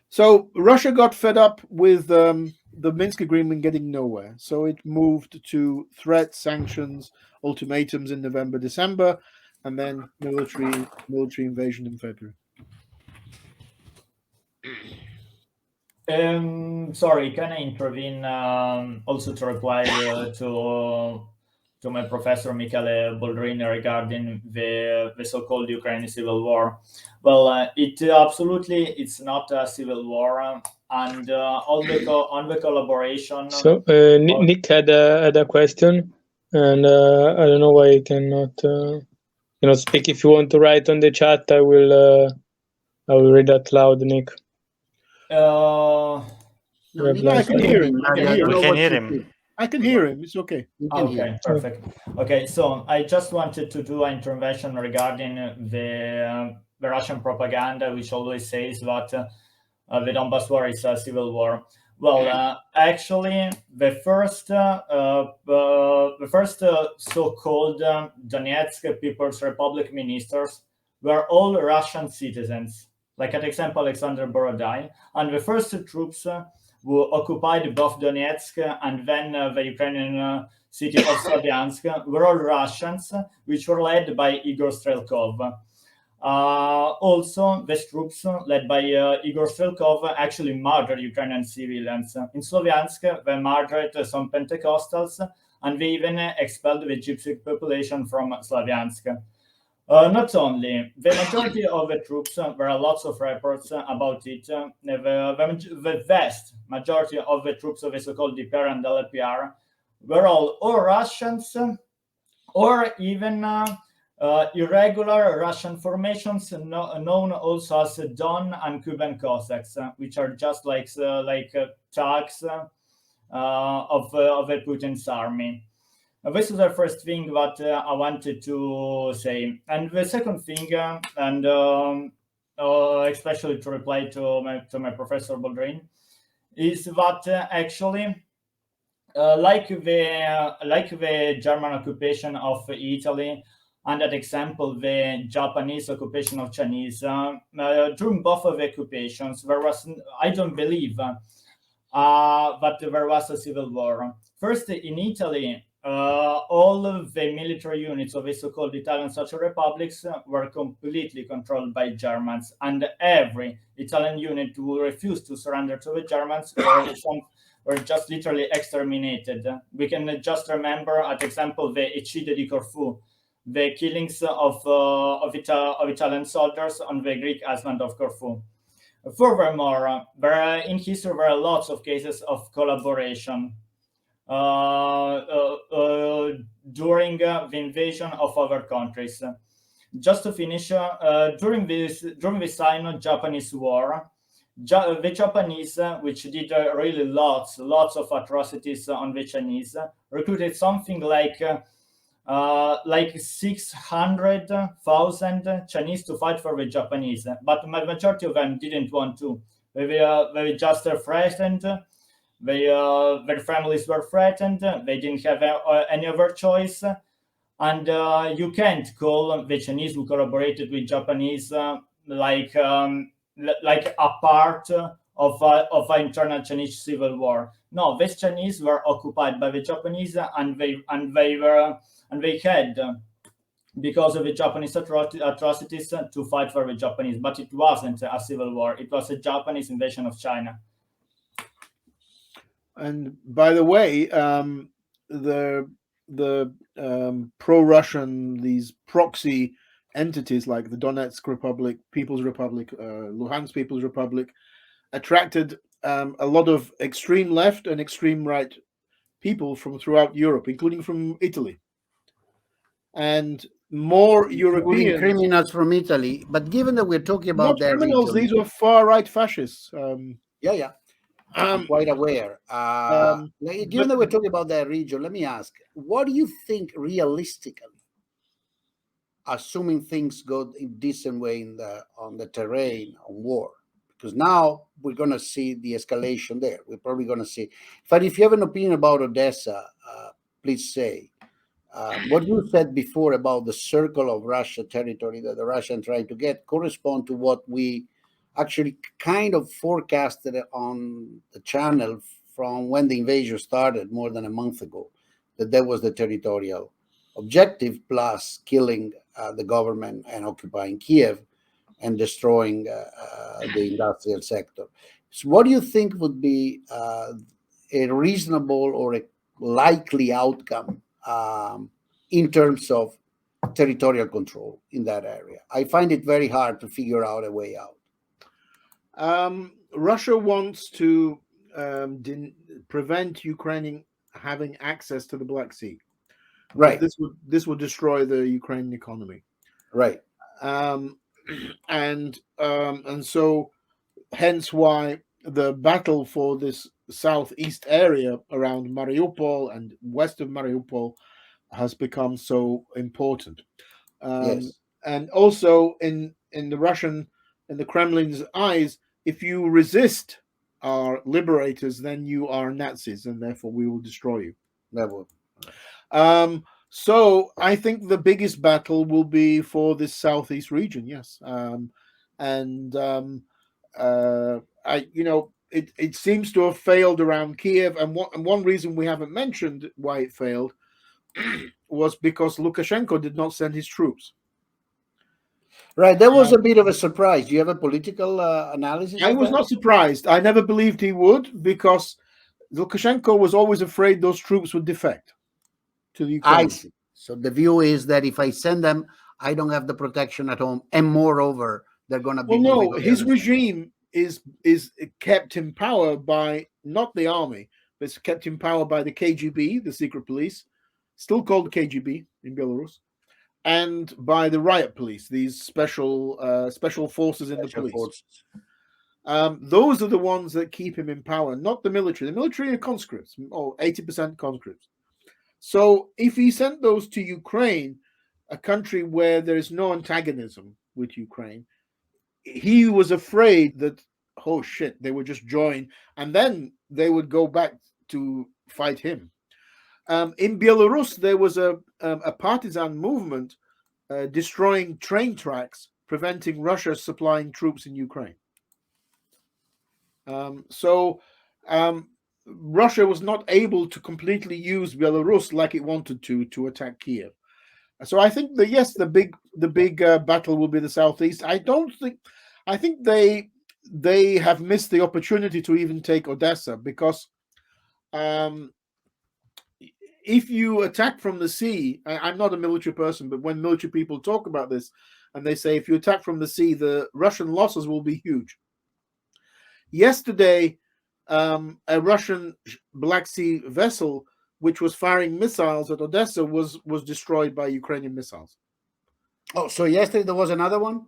So Russia got fed up with the Minsk agreement getting nowhere. So it moved to threats, sanctions, ultimatums in November, December, and then military invasion in February. Sorry, can I intervene also to reply to my professor Michele Boldrin regarding the so-called Ukrainian civil war. Well, it's not a civil war, and on the collaboration. So Nick had a question, and I don't know why he cannot speak. If you want to write on the chat, I will read out loud, Nick. No, I can hear him. I can hear We him. can hear him. I can hear him. It's okay. Okay, perfect. Okay, so I just wanted to do an intervention regarding the Russian propaganda, which always says that the Donbas war is a civil war. Well, actually, the first so-called Donetsk People's Republic ministers were all Russian citizens, like at example Alexander Borodai, and the first troops who occupied both Donetsk and then the Ukrainian city of Slavyansk were all Russians, which were led by Igor Strelkov. Also, these troops led by Igor Strelkov actually murdered Ukrainian civilians. In Slavyansk, they murdered some Pentecostals, and they even expelled the Gypsy population from Slavyansk. Not only, the majority of the troops, there are lots of reports about it, the vast majority of the troops of the so-called DPR and LPR were all or Russians or even irregular Russian formations known also as Don and Kuban Cossacks, which are just like thugs of the Putin's army. This is the first thing that I wanted to say. And the second thing, and especially to reply to my professor Boldrin, is that actually, like the German occupation of Italy, and that example, the Japanese occupation of Chinese, during both of the occupations, there was, I don't believe that there was a civil war. First, in Italy, all of the military units of the so-called Italian social republics were completely controlled by Germans, and every Italian unit who refused to surrender to the Germans were just literally exterminated. We can just remember, at example, the Ecide di Corfu, the killings of Italian soldiers on the Greek island of Corfu. Furthermore, in history there are lots of cases of collaboration during the invasion of other countries. Just to finish, during the Sino-Japanese war, the Japanese, which did really lots of atrocities on the Chinese, recruited something like 600,000 Chinese to fight for the Japanese, but the majority of them didn't want to. They were just threatened. Their families were threatened. They didn't have any other choice, and you can't call the Chinese who collaborated with Japanese like a part of an internal Chinese civil war. No, these Chinese were occupied by the Japanese, and they had, because of the Japanese atrocities, to fight for the Japanese. But it wasn't a civil war. It was a Japanese invasion of China. And by the way, the pro-Russian, these proxy entities like the Donetsk Republic, People's Republic, Luhansk People's Republic, attracted a lot of extreme left and extreme right people from throughout Europe, including from Italy. And more European criminals from Italy. But given that we're talking about that criminals, region, these were far-right fascists. I'm quite aware. Given that we're talking about that region, let me ask, what do you think realistically, assuming things go in decent way on the terrain on war? Because now we're going to see the escalation there. We're probably going to see. But if you have an opinion about Odessa, please say. What you said before about the circle of Russia territory that the Russians trying to get correspond to what we actually kind of forecasted on the channel from when the invasion started more than a month ago, that was the territorial objective, plus killing the government and occupying Kiev and destroying the industrial sector. So what do you think would be a reasonable or a likely outcome in terms of territorial control in that area. I find it very hard to figure out a way out. Russia wants to prevent Ukraine having access to the Black Sea. Right. This would destroy the Ukrainian economy. Right. And so hence why the battle for this southeast area around Mariupol and west of Mariupol has become so important. Yes. And also in the Kremlin's eyes, if you resist our liberators, then you are Nazis, and therefore we will destroy you. That would. So I think the biggest battle will be for this southeast region. Yes, it seems to have failed around Kiev, and one reason we haven't mentioned why it failed was because Lukashenko did not send his troops. Right, that was a bit of a surprise. Do you have a political analysis? I was not surprised. I never believed he would, because Lukashenko was always afraid those troops would defect to the Ukraine. I see. So the view is that if I send them, I don't have the protection at home, and moreover, they're going to be. Well, no, his regime is kept in power by not the army, but it's kept in power by the KGB, the secret police, still called KGB in Belarus, and by the riot police, these special forces in the police. Those are the ones that keep him in power, not the military. The military are conscripts, 80% conscripts. So if he sent those to Ukraine, a country where there is no antagonism with Ukraine, he was afraid that, oh shit, they would just join and then they would go back to fight him. In Belarus, there was a partisan movement destroying train tracks, preventing Russia supplying troops in Ukraine. Russia was not able to completely use Belarus like it wanted to attack Kiev. So I think that yes, the big battle will be the southeast. I think they have missed the opportunity to even take Odessa, because if you attack from the sea, I'm not a military person, but when military people talk about this, and they say if you attack from the sea, the Russian losses will be huge. Yesterday, a Russian Black Sea vessel which was firing missiles at Odessa was destroyed by Ukrainian missiles. Oh, so yesterday there was another one?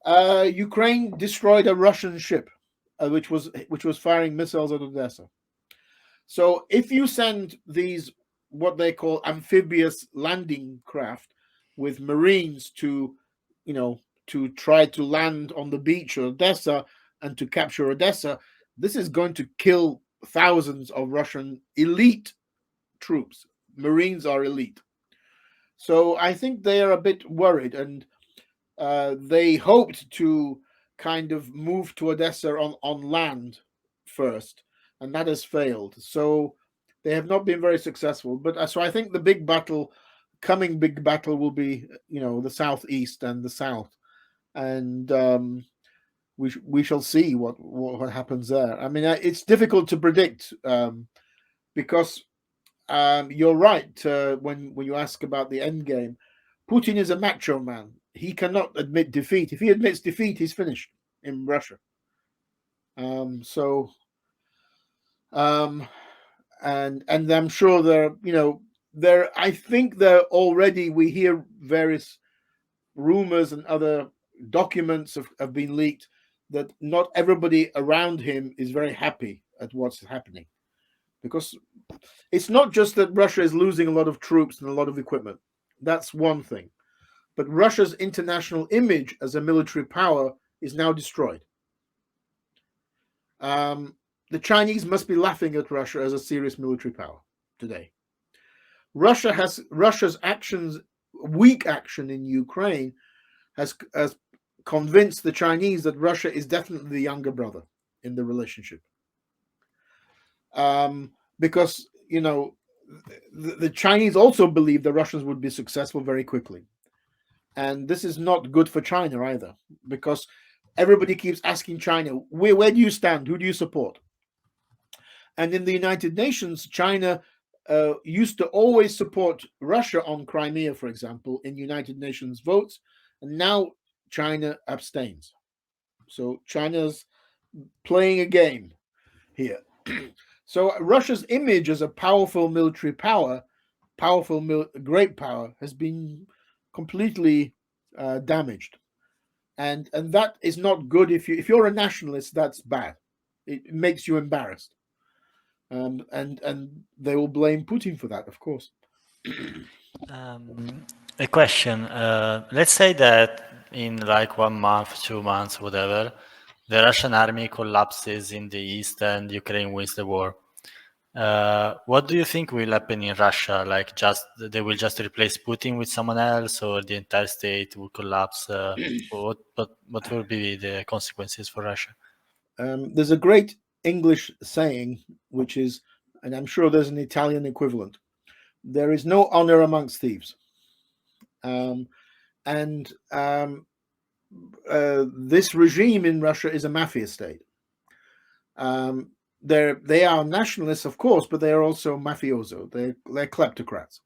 Ukraine destroyed a Russian ship which was firing missiles at Odessa. So if you send these what they call amphibious landing craft with Marines to try to land on the beach of Odessa and to capture Odessa, this is going to kill thousands of Russian elite troops. Marines are elite. So I think they are a bit worried, and they hoped to kind of move to Odessa on land first, and that has failed. So they have not been very successful. But so I think the big battle will be, the southeast and the south, and we shall see what happens there. I mean, it's difficult to predict because you're right when you ask about the end game. Putin is a macho man. He cannot admit defeat. If he admits defeat, he's finished in Russia. And I'm sure I think we hear various rumors and other documents have been leaked that not everybody around him is very happy at what's happening, because it's not just that Russia is losing a lot of troops and a lot of equipment. That's one thing. But Russia's international image as a military power is now destroyed. The Chinese must be laughing at Russia as a serious military power today. Russia's actions, weak action in Ukraine, has convinced the Chinese that Russia is definitely the younger brother in the relationship. Because the Chinese also believe the Russians would be successful very quickly. And this is not good for China either, because everybody keeps asking China, where do you stand? Who do you support? And in the United Nations, China used to always support Russia on Crimea, for example, in United Nations votes, and now China abstains. So China's playing a game here. So Russia's image as a powerful military power, great power, has been completely damaged, and that is not good. If you're a nationalist, that's bad. It makes you embarrassed, and they will blame Putin for that, of course. A question. Let's say that in like 1 month, 2 months, whatever, the Russian army collapses in the east and Ukraine wins the war. What do you think will happen in Russia? Like, they will just replace Putin with someone else, or the entire state will collapse? What will be the consequences for Russia? There's a great English saying, which is, and I'm sure there's an Italian equivalent: there is no honor amongst thieves. This regime in Russia is a mafia state. They are nationalists, of course, but they are also mafioso. They're kleptocrats.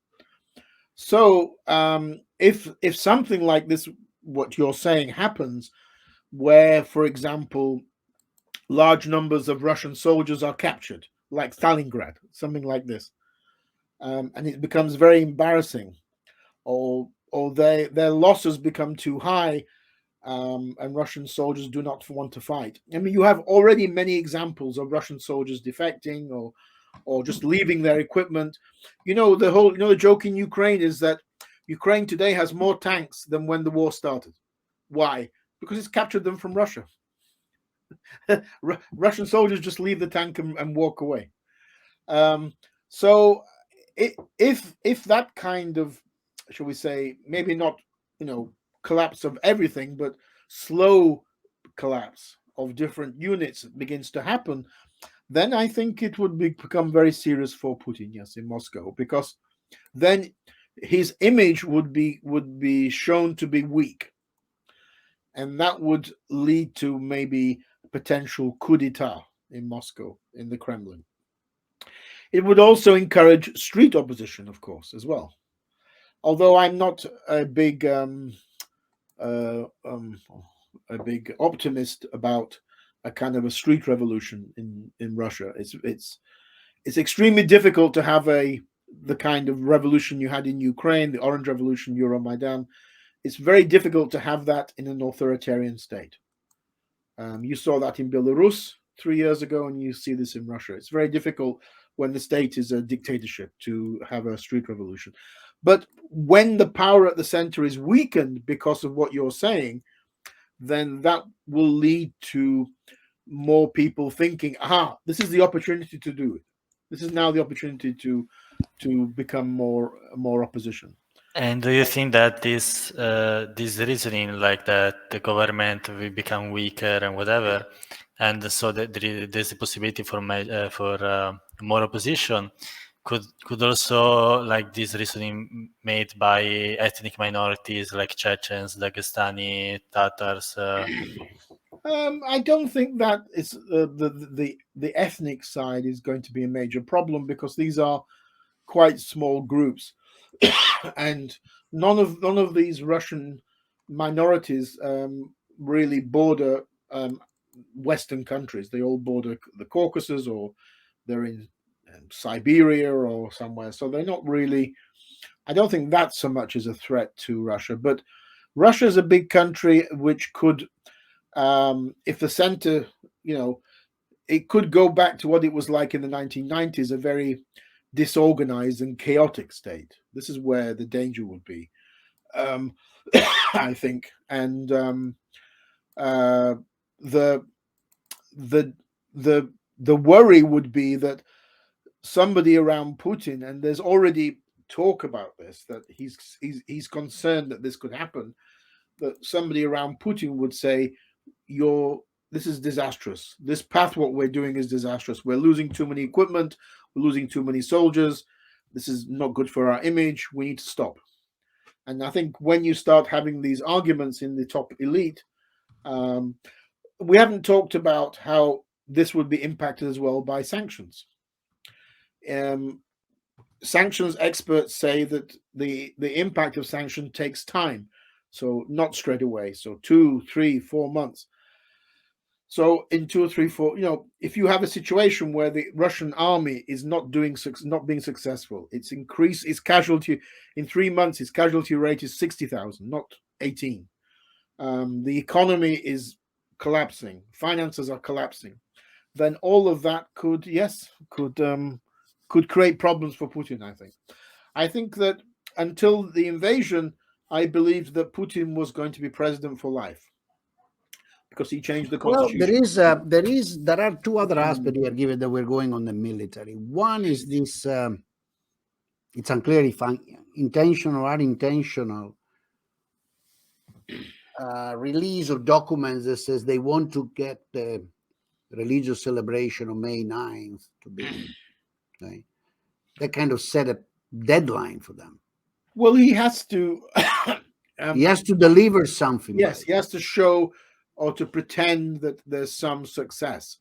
So if something like this, what you're saying, happens, where, for example, large numbers of Russian soldiers are captured, like Stalingrad, something like this, and it becomes very embarrassing, or their losses become too high, and Russian soldiers do not want to fight. I mean, you have already many examples of Russian soldiers defecting or just leaving their equipment. The joke in Ukraine is that Ukraine today has more tanks than when the war started. Why? Because it's captured them from Russia. Russian soldiers just leave the tank and walk away. So if that kind of, shall we say, maybe not, collapse of everything, but slow collapse of different units begins to happen, then I think it would become very serious for Putin, yes, in Moscow, because then his image would be shown to be weak, and that would lead to maybe potential coup d'etat in Moscow, in the Kremlin. It would also encourage street opposition, of course, as well. Although I'm not a big optimist about a kind of a street revolution in Russia. It's extremely difficult to have the kind of revolution you had in Ukraine, the Orange Revolution, Euromaidan. It's very difficult to have that in an authoritarian state. You saw that in Belarus 3 years ago, and you see this in Russia. It's very difficult when the state is a dictatorship to have a street revolution. But when the power at the center is weakened because of what you're saying, then that will lead to more people thinking, this is the opportunity to do it. This is now the opportunity to become more opposition. And do you think that this reasoning, like that the government will become weaker and whatever, and so that there's a possibility for more opposition, could also, like, this reasoning made by ethnic minorities like Chechens, Dagestani, Tatars? I don't think that is the ethnic side is going to be a major problem, because these are quite small groups, and none of these Russian minorities really border Western countries. They all border the Caucasus, or they're in Siberia or somewhere. So they're not really. I don't think that so much is a threat to Russia. But Russia is a big country which could, if the center, it could go back to what it was like in the 1990s, a very disorganized and chaotic state. This is where the danger would be, I think. And the worry would be that somebody around Putin, and there's already talk about this, that he's concerned that this could happen, that somebody around Putin would say, this is disastrous. This path, what we're doing, is disastrous. We're losing too many equipment. We're losing too many soldiers. This is not good for our image. We need to stop. And I think when you start having these arguments in the top elite, we haven't talked about how this would be impacted as well by sanctions. sanctions experts say that the impact of sanction takes time, so not straight away, so 2, 3, 4 months. So in 2 or 3, 4, if you have a situation where the Russian army is not being successful, its casualty in 3 months, its casualty rate is 60,000, not 18. The economy is collapsing, finances are collapsing. Then all of that could create problems for Putin. I think that until the invasion, I believed that Putin was going to be president for life, because he changed the constitution. Well, there are two other aspects here, given that we're going on the military. One is this, it's unclear if intentional or unintentional release of documents that says they want to get the religious celebration on May 9th to be, right? That kind of set a deadline for them. Well, he has to he has to deliver something. Yes, he has to show or to pretend that there's some success.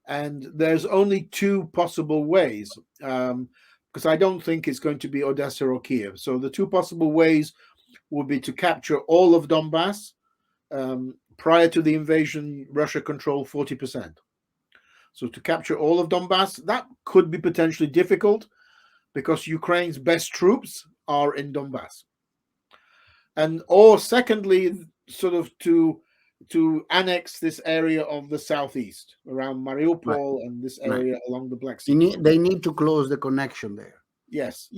And there's only two possible ways, because I don't think it's going to be Odessa or Kiev. So the two possible ways would be to capture all of Donbass. Prior to the invasion, Russia controlled 40%. So to capture all of Donbass, that could be potentially difficult, because Ukraine's best troops are in Donbass. Or secondly, sort of to annex this area of the southeast around Mariupol, and this area along the Black Sea. They need to close the connection there. Yes.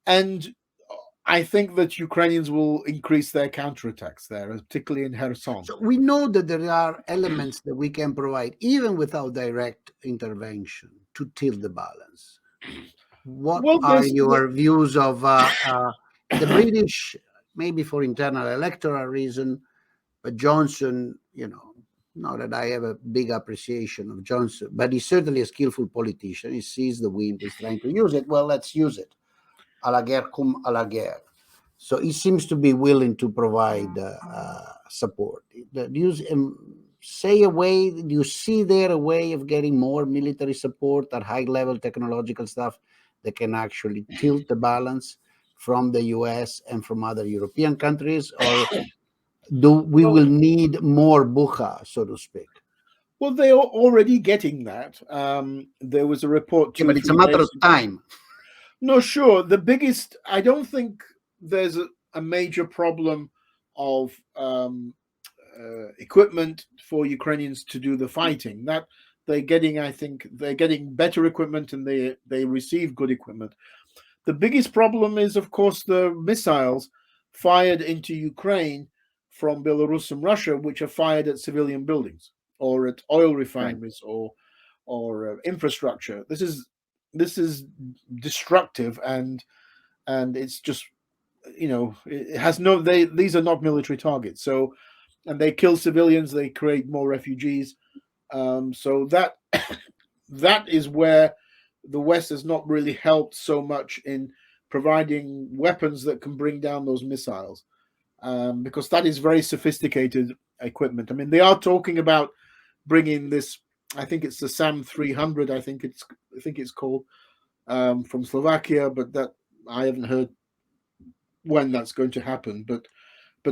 And I think that Ukrainians will increase their counterattacks there, particularly in Kherson. So we know that there are elements that we can provide, even without direct intervention, to tilt the balance. What are your views of the British, maybe for internal electoral reason, but Johnson, not that I have a big appreciation of Johnson, but he's certainly a skillful politician. He sees the wind, he's trying to use it. Well, let's use it. À la guerre cum à la guerre. So he seems to be willing to provide support. Do you see there a way of getting more military support at high-level technological stuff that can actually tilt the balance from the US and from other European countries? Or will need more bucha, so to speak? Well, they are already getting that. There was a report. But it's a matter of time. No, sure. The biggest, I don't think there's a major problem of equipment for Ukrainians to do the fighting. That I think they're getting better equipment, and they receive good equipment. The biggest problem is, of course, the missiles fired into Ukraine from Belarus and Russia, which are fired at civilian buildings or at oil refineries or infrastructure. This is destructive, and it's just, it has these are not military targets. So, and they kill civilians, they create more refugees. So that is where the West has not really helped so much in providing weapons that can bring down those missiles, because that is very sophisticated equipment. I mean, they are talking about bringing this. I think it's the SAM 300. I think it's called, from Slovakia, but that I haven't heard when that's going to happen. But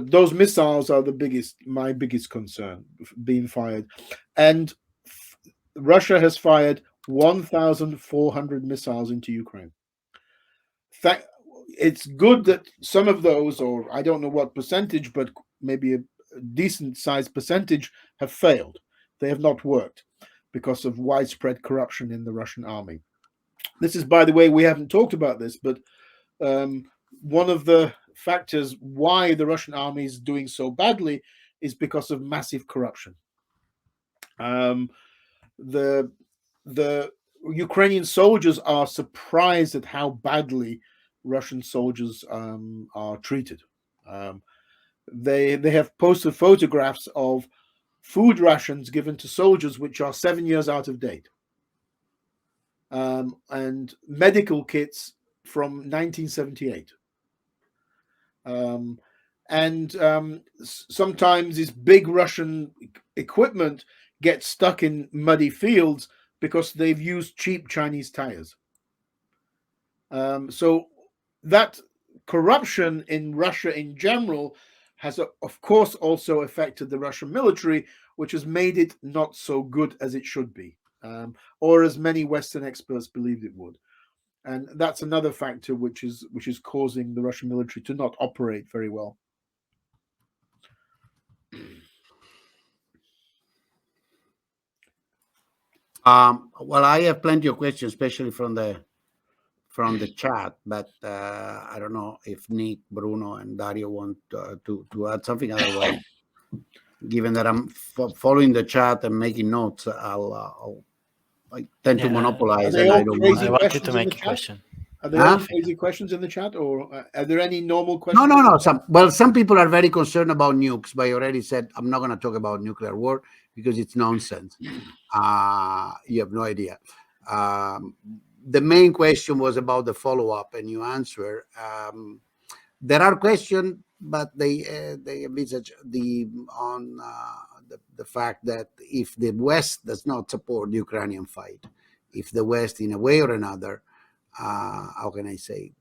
those missiles are my biggest concern being fired, and Russia has fired 1,400 missiles into Ukraine. It's good that some of those, or I don't know what percentage, but maybe a decent sized percentage, have failed. They have not worked because of widespread corruption in the Russian army. This is, by the way, we haven't talked about this, but one of the factors why the Russian army is doing so badly is because of massive corruption. The Ukrainian soldiers are surprised at how badly Russian soldiers are treated. They have posted photographs of food rations given to soldiers which are 7 years out of date, and medical kits from 1978. Sometimes this big Russian equipment gets stuck in muddy fields because they've used cheap Chinese tires. So that corruption in Russia in general has, of course, also affected the Russian military, which has made it not so good as it should be, or as many Western experts believed it would. And that's another factor which is causing the Russian military to not operate very well. Well, I have plenty of questions, especially from the chat, but I don't know if Nick, Bruno, and Dario want to add something. Otherwise, given that I'm following the chat and making notes, I tend to monopolize, and I don't want. I wanted to make a question. Are there any crazy questions in the chat, or are there any normal questions? No. Some people are very concerned about nukes, but I already said I'm not going to talk about nuclear war because it's nonsense. You have no idea. The main question was about the follow-up, and you answer. There are questions, but they envisage the fact that if the West does not support the Ukrainian fight, if the West, in a way or another, how can I say,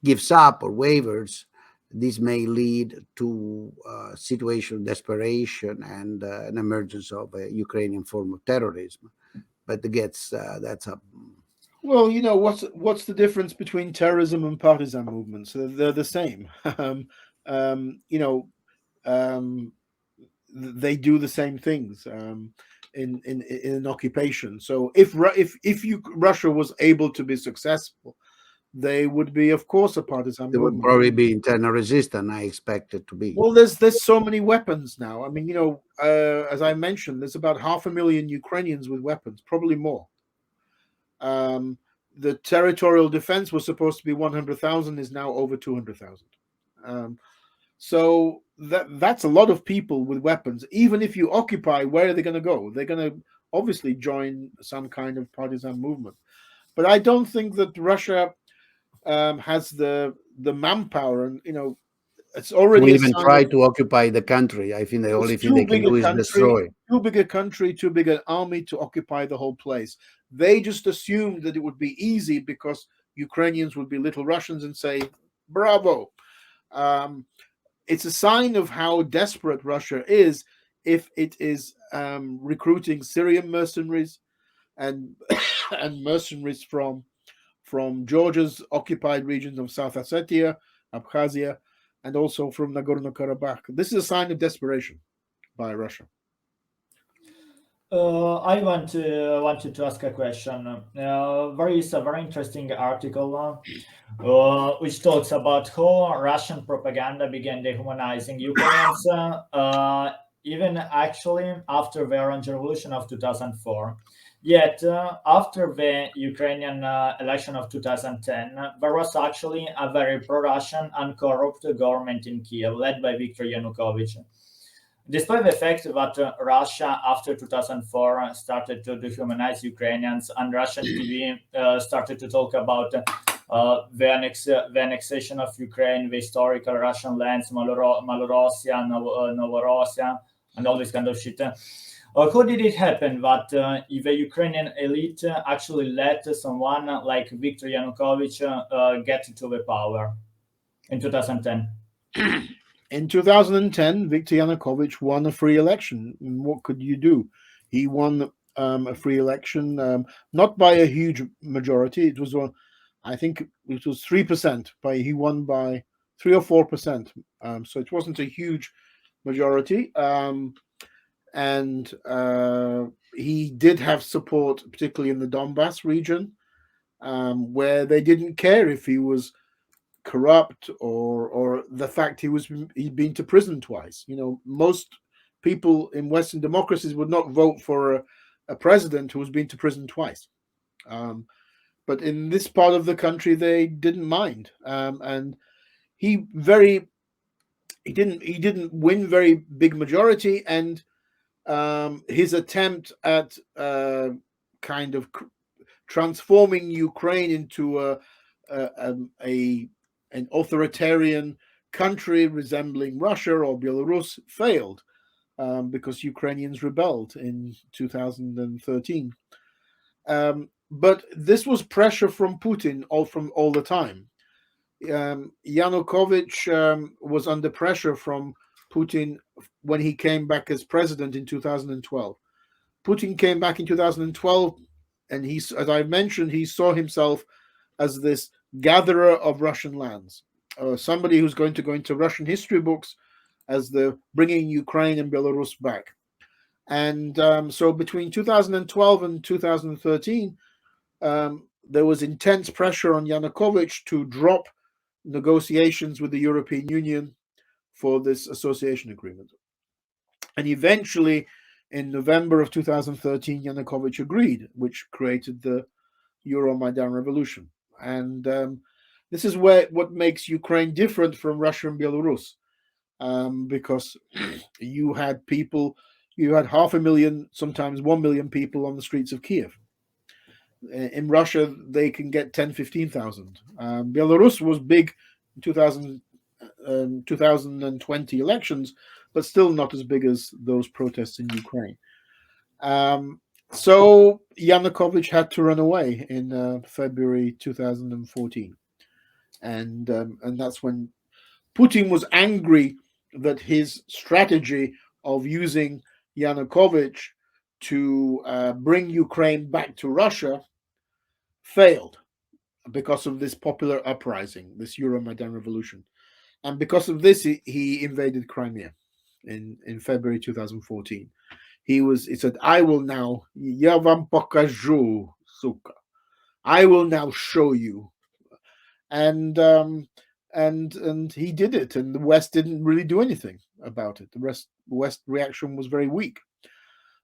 gives up or wavers, this may lead to a situation of desperation and an emergence of a Ukrainian form of terrorism. But that's a... Well, you know, what's the difference between terrorism and partisan movements? They're the same. They do the same things in an occupation. So if Russia was able to be successful, they would be, of course, a partisan There movement. would probably be internal resistance. I expect it to be. Well, there's so many weapons now. I mean, as I mentioned, there's about 500,000 Ukrainians with weapons, probably more. The territorial defense was supposed to be 100,000, is now over 200,000. So that's a lot of people with weapons. Even if you occupy, where are they going to go? They're going to obviously join some kind of partisan movement. But I don't think that Russia has the manpower, and it's already to even try to occupy the country. I think the only thing they can do is destroy. Too big a country, too big an army to occupy the whole place. They just assumed that it would be easy because Ukrainians would be little Russians and say, bravo. It's a sign of how desperate Russia is if it is recruiting Syrian mercenaries and mercenaries from Georgia's occupied regions of South Ossetia, Abkhazia, and also from Nagorno-Karabakh. This is a sign of desperation by Russia. I wanted to ask a question. There is a very interesting article which talks about how Russian propaganda began dehumanizing Ukrainians, even actually after the Orange Revolution of 2004. Yet, after the Ukrainian election of 2010, there was actually a very pro-Russian and corrupt government in Kiev, led by Viktor Yanukovych. Despite the fact that Russia, after 2004, started to dehumanize Ukrainians, and Russian TV started to talk about the annexation of Ukraine, the historical Russian lands, Malorossia, Novorossia, and all this kind of shit. How did it happen that the Ukrainian elite actually let someone like Viktor Yanukovych get to the power in 2010? In 2010, Viktor Yanukovych won a free election. And what could you do? He won a free election, not by a huge majority. It was, I think it was 3%. He won by 3 or 4%. So it wasn't a huge majority. And he did have support, particularly in the Donbass region, where they didn't care if he was corrupt or the fact he'd been to prison twice. Most people in Western democracies would not vote for a president who has been to prison twice. But in this part of the country, they didn't mind, and he didn't win very big majority, and his attempt at kind of transforming Ukraine into an authoritarian country resembling Russia or Belarus failed because Ukrainians rebelled in 2013. but this was pressure from Putin all the time. Yanukovych was under pressure from Putin when he came back as president in 2012. Putin came back in 2012, and as I mentioned, he saw himself as this gatherer of Russian lands, somebody who's going to go into Russian history books as the bringing Ukraine and Belarus back. And so between 2012 and 2013, there was intense pressure on Yanukovych to drop negotiations with the European Union for this association agreement. And eventually, in November of 2013, Yanukovych agreed, which created the Euromaidan revolution. And this is what makes Ukraine different from Russia and Belarus, because you had 500,000, sometimes 1 million people on the streets of Kiev. In Russia, they can get 10, 15,000. Belarus was big in 2020 elections, but still not as big as those protests in Ukraine. So Yanukovych had to run away in February 2014. And that's when Putin was angry that his strategy of using Yanukovych to bring Ukraine back to Russia failed because of this popular uprising, this Euromaidan revolution. And because of this, he invaded Crimea in February 2014. He said, I will now, я вам покажу, сука. I will now show you. And he did it, and the West didn't really do anything about it. The West reaction was very weak.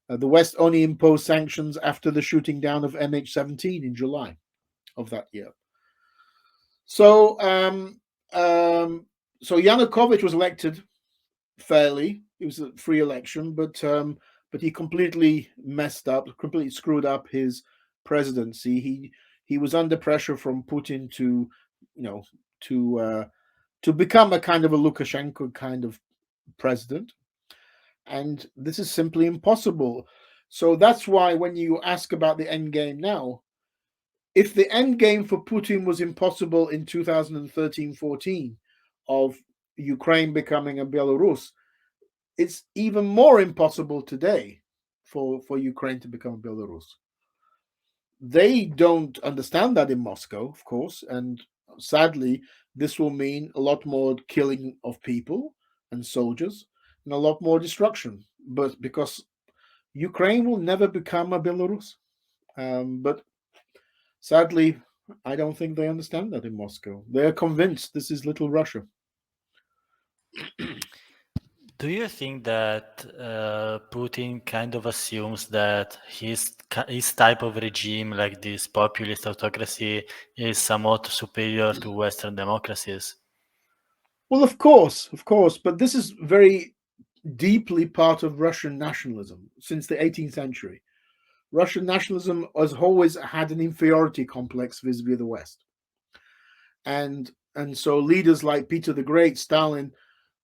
The West only imposed sanctions after the shooting down of MH17 in July of that year. So Yanukovych was elected fairly. It was a free election, but he completely messed up, completely screwed up his presidency. He was under pressure from Putin to become a kind of a Lukashenko kind of president, and this is simply impossible. So that's why when you ask about the end game now, if the end game for Putin was impossible in 2013-14 of Ukraine becoming a Belarus, it's even more impossible today for Ukraine to become a Belarus. They don't understand that in Moscow, of course, and sadly, this will mean a lot more killing of people and soldiers and a lot more destruction. But because Ukraine will never become a Belarus, but sadly, I don't think they understand that in Moscow. They're convinced this is Little Russia. Do you think that Putin kind of assumes that his type of regime, like this populist autocracy, is somewhat superior to Western democracies? Well, of course, but this is very deeply part of Russian nationalism since the 18th century. Russian nationalism has always had an inferiority complex vis-a-vis the West. And so leaders like Peter the Great, Stalin,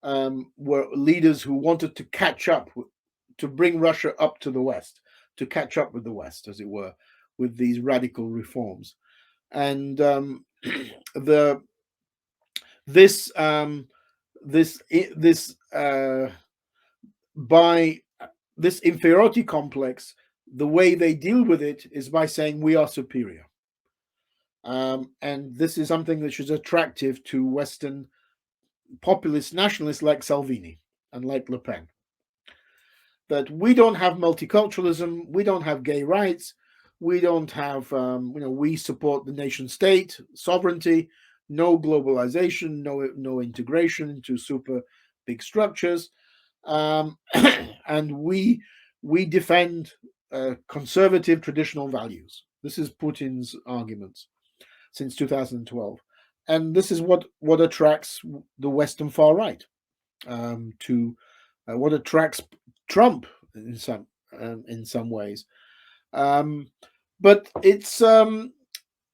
were leaders who wanted to catch up, to bring Russia up to the West, to catch up with the West, as it were, with these radical reforms. And by this inferiority complex, the way they deal with it is by saying we are superior. And this is something which is attractive to Western populist nationalists like Salvini and like Le Pen. That we don't have multiculturalism, we don't have gay rights, we don't have, we support the nation state, sovereignty, no globalization, no integration into super big structures, and we defend conservative traditional values. This is Putin's arguments since 2012, and this is what attracts the Western far right, to what attracts Trump in some ways, but it's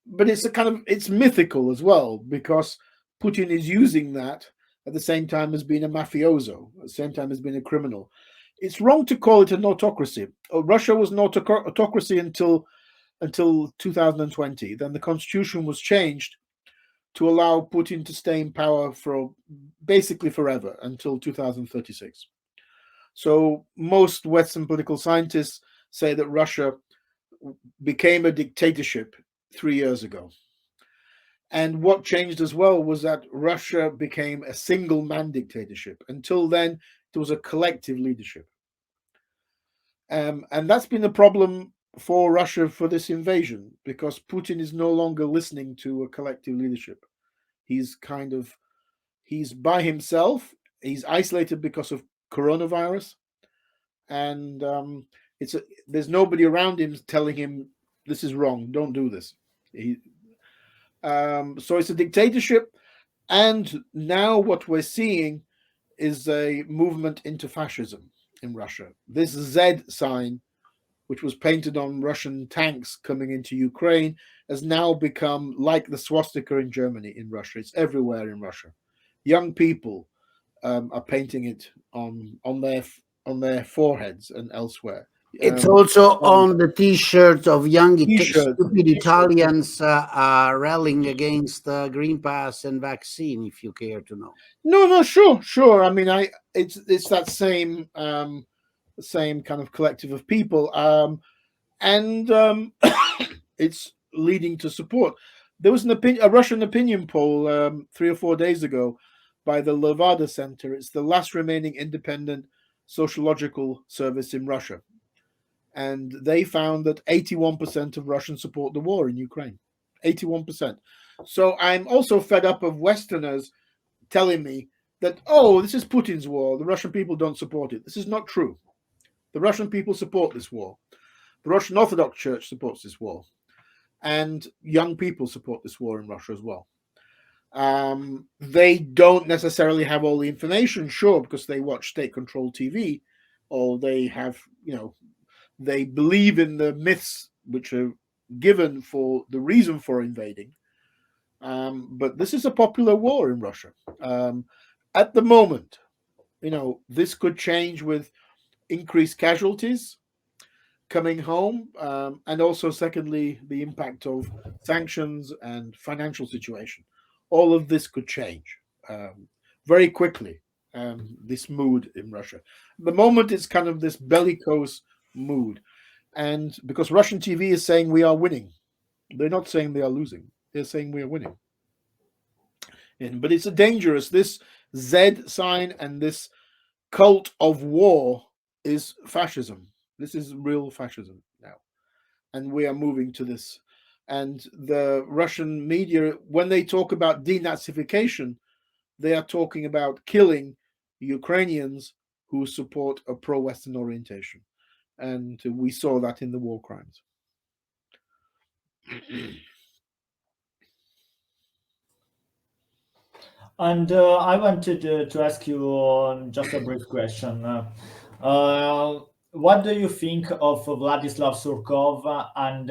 it's mythical as well, because Putin is using that at the same time as being a mafioso, at the same time as being a criminal. It's wrong to call it an autocracy. Russia was an autocracy until until 2020. Then the constitution was changed to allow Putin to stay in power for basically forever until 2036. So most Western political scientists say that Russia became a dictatorship 3 years ago. And what changed as well was that Russia became a single-man dictatorship. Until then, it was a collective leadership. And that's been a problem for Russia for this invasion, because Putin is no longer listening to a collective leadership. He's by himself. He's isolated because of coronavirus. And there's nobody around him telling him this is wrong, don't do this. So it's a dictatorship, and now what we're seeing is a movement into fascism in Russia. This Z sign, which was painted on Russian tanks coming into Ukraine, has now become like the swastika in Germany, in Russia. It's everywhere in Russia. Young people are painting it on their foreheads and elsewhere. It's also on the T-shirts of young stupid Italians rallying against Green Pass and vaccine, if you care to know. No, sure. I mean, it's that same kind of collective of people, and it's leading to support. There was a Russian opinion poll 3 or 4 days ago by the Levada Center. It's the last remaining independent sociological service in Russia. And they found that 81% of Russians support the war in Ukraine. 81%. So I'm also fed up of Westerners telling me that, oh, this is Putin's war. The Russian people don't support it. This is not true. The Russian people support this war. The Russian Orthodox Church supports this war. And young people support this war in Russia as well. They don't necessarily have all the information, sure, because they watch state-controlled TV, or they have, they believe in the myths which are given for the reason for invading. But this is a popular war in Russia. At the moment, this could change with increased casualties coming home, and also, secondly, the impact of sanctions and financial situation. All of this could change very quickly, this mood in Russia. At the moment, it's kind of this bellicose mood. And because Russian TV is saying we are winning, they're not saying they are losing. They're saying we are winning. But it's dangerous. This Z sign and this cult of war is fascism. This is real fascism now. And we are moving to this. And the Russian media, when they talk about denazification, they are talking about killing Ukrainians who support a pro-Western orientation. And we saw that in the war crimes. And I wanted to ask you just a brief question. What do you think of Vladislav Surkov, and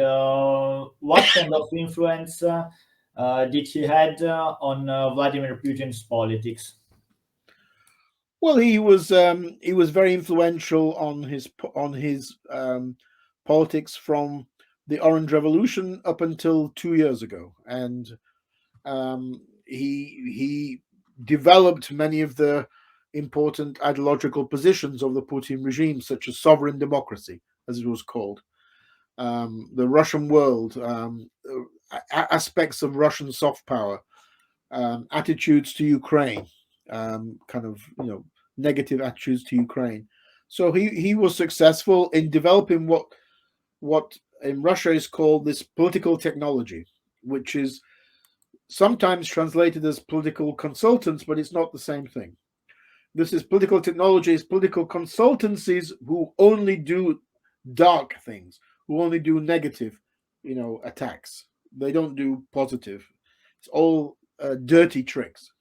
what kind of influence did he had on Vladimir Putin's politics? Well, he was very influential on his politics from the Orange Revolution up until 2 years ago, and he developed many of the important ideological positions of the Putin regime, such as sovereign democracy, as it was called, the Russian world, aspects of Russian soft power, attitudes to Ukraine, kind of negative attitudes to Ukraine. So he was successful in developing what in Russia is called this political technology, which is sometimes translated as political consultants, but it's not the same thing. This is political technology, is political consultancies who only do dark things, who only do negative, attacks. They don't do positive. It's all dirty tricks.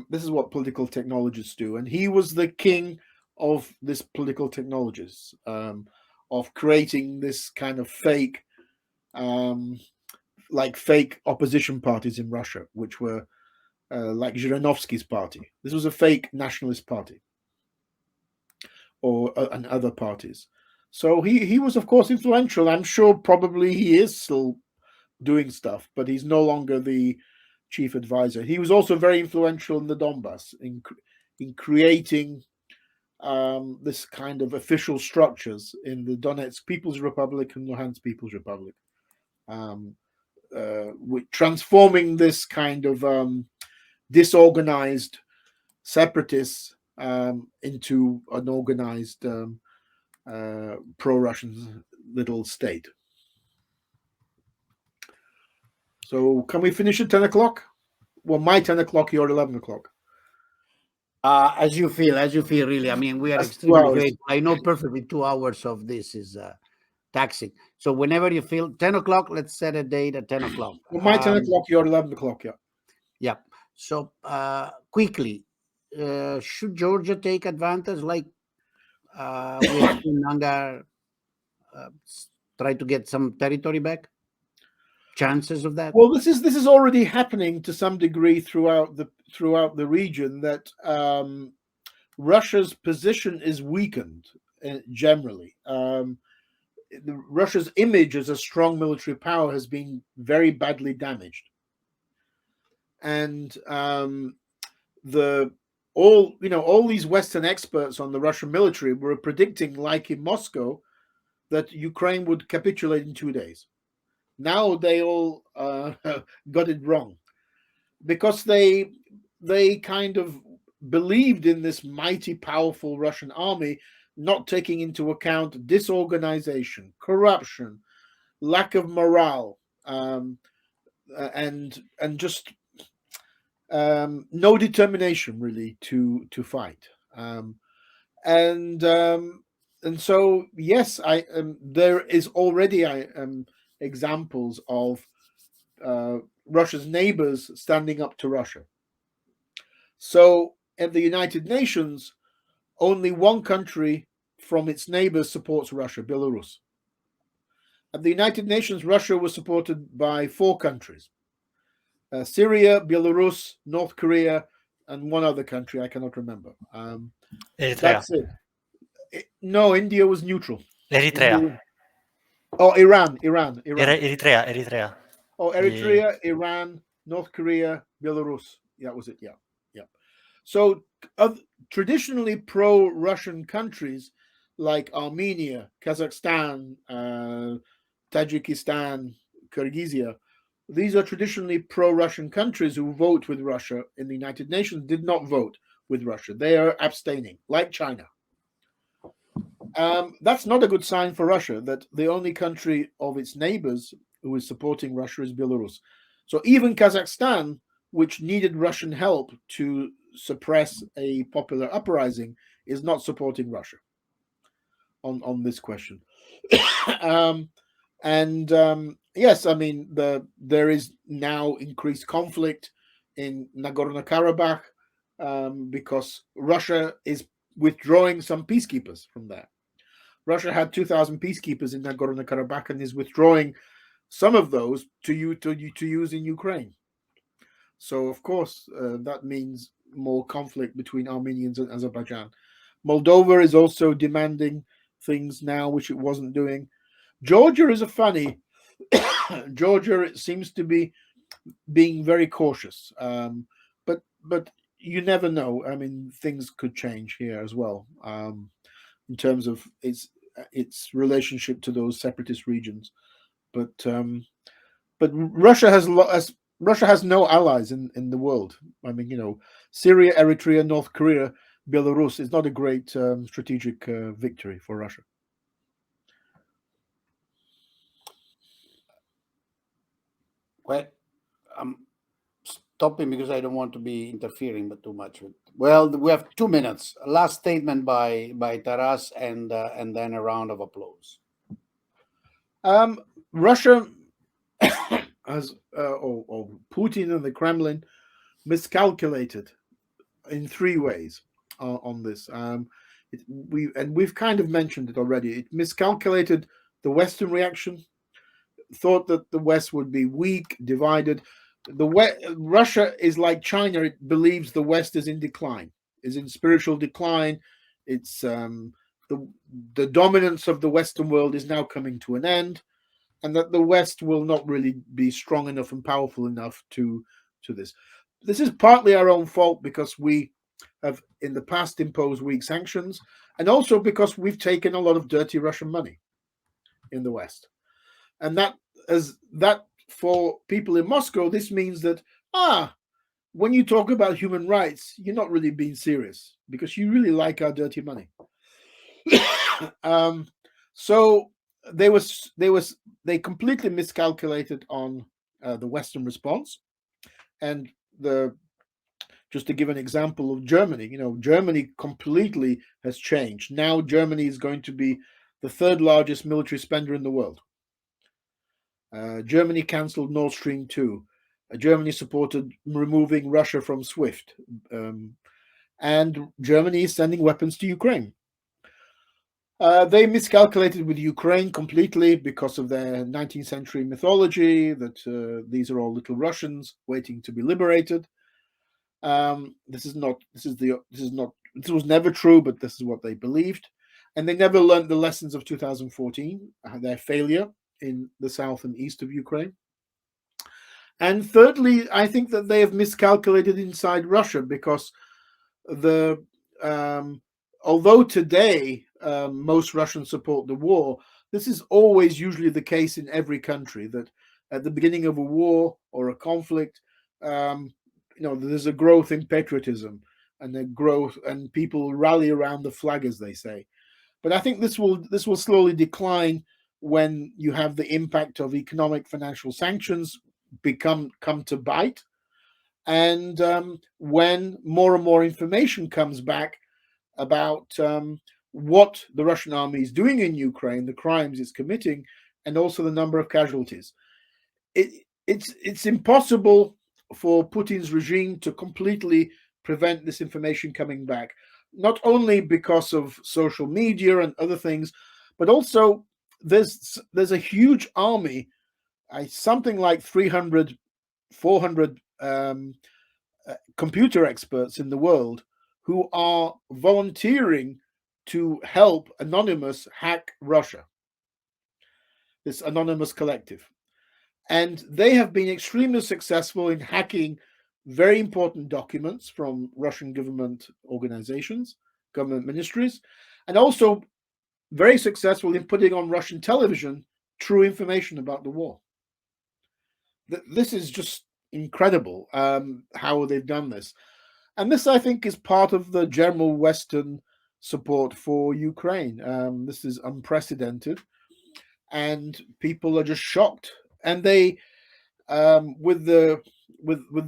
This is what political technologists do. And he was the king of this political technologies, of creating this kind of fake, fake opposition parties in Russia, which were like Zhirinovsky's party. This was a fake nationalist party, and other parties. So he was, of course, influential. I'm sure probably he is still doing stuff, but he's no longer the chief advisor. He was also very influential in the Donbass in creating this kind of official structures in the Donetsk People's Republic and Luhansk People's Republic, transforming this kind of disorganized separatists into an organized pro-Russian little state. So can we finish at 10 o'clock? Well, my 10 o'clock, your 11 o'clock. As you feel, really. I mean, we are extremely grateful. I know perfectly 2 hours of this is taxing. So whenever you feel 10 o'clock, let's set a date at 10 o'clock. Well, my 10 o'clock, your 11 o'clock, yeah. Yeah. So quickly, should Georgia take advantage, like we have seen Nanga try to get some territory back? Chances of that? Well, this is already happening to some degree throughout the region. That Russia's position is weakened generally. Russia's image as a strong military power has been very badly damaged, and all these Western experts on the Russian military were predicting, like in Moscow, that Ukraine would capitulate in 2 days. Now they all got it wrong, because they kind of believed in this mighty, powerful Russian army, not taking into account disorganization, corruption, lack of morale, and just no determination really to fight. And so yes, there is already examples of Russia's neighbors standing up to Russia. So at the United Nations, only one country from its neighbors supports Russia, Belarus. At the United Nations, Russia was supported by 4 countries: Syria, Belarus, North Korea, and one other country I cannot remember. That's it. No, India was neutral. Eritrea. Oh, Iran. Eritrea. Oh, Eritrea, Iran, North Korea, Belarus. That was it. Yeah. So traditionally pro-Russian countries like Armenia, Kazakhstan, Tajikistan, Kyrgyzia, these are traditionally pro-Russian countries who vote with Russia in the United Nations, did not vote with Russia. They are abstaining, like China. That's not a good sign for Russia, that the only country of its neighbors who is supporting Russia is Belarus. So even Kazakhstan, which needed Russian help to suppress a popular uprising, is not supporting Russia on this question. Yes, I mean, there is now increased conflict in Nagorno-Karabakh because Russia is withdrawing some peacekeepers from there. Russia had 2,000 peacekeepers in Nagorno-Karabakh and is withdrawing some of those to use in Ukraine. So, of course, that means more conflict between Armenians and Azerbaijan. Moldova is also demanding things now, which it wasn't doing. Georgia is a funny. Georgia, it seems to be being very cautious, but you never know. I mean, things could change here as well in terms of its relationship to those separatist regions. But Russia has no allies in the world. I mean, Syria, Eritrea, North Korea, Belarus is not a great strategic victory for Russia. Well, I'm stopping because I don't want to be interfering, but too much. Well, we have 2 minutes. Last statement by Taras, and then a round of applause. Russia has, Putin and the Kremlin miscalculated in 3 ways on this. We've kind of mentioned it already. It miscalculated the Western reaction, thought that the West would be weak, divided. Russia is like China. It believes the West is in decline, is in spiritual decline. It's the dominance of the Western world is now coming to an end, and that the West will not really be strong enough and powerful enough to this. This is partly our own fault because we have in the past imposed weak sanctions, and also because we've taken a lot of dirty Russian money in the West. And that for people in Moscow, this means that, when you talk about human rights, you're not really being serious because you really like our dirty money. So they completely miscalculated on the Western response. And just to give an example of Germany, Germany completely has changed. Now Germany is going to be the third largest military spender in the world. Germany cancelled Nord Stream 2. Germany supported removing Russia from SWIFT. And Germany is sending weapons to Ukraine. They miscalculated with Ukraine completely because of their 19th century mythology that these are all little Russians waiting to be liberated. This was never true, but this is what they believed. And they never learned the lessons of 2014, their failure in the south and east of Ukraine. And thirdly, I think that they have miscalculated inside Russia because although today most Russians support the war, this is always usually the case in every country, that at the beginning of a war or a conflict, there's a growth in patriotism and a growth, and people rally around the flag, as they say. But I think this will slowly decline when you have the impact of economic financial sanctions come to bite, and when more and more information comes back about what the Russian army is doing in Ukraine, the crimes it's committing, and also the number of casualties. It's impossible for Putin's regime to completely prevent this information coming back, not only because of social media and other things, but also there's a huge army, something like 300, 400 computer experts in the world who are volunteering to help Anonymous hack Russia, this anonymous collective. And they have been extremely successful in hacking very important documents from Russian government organizations, government ministries, and also very successful in putting on Russian television true information about the war. This is just incredible how they've done this. And this, I think, is part of the general Western support for Ukraine. This is unprecedented, and people are just shocked. And they, with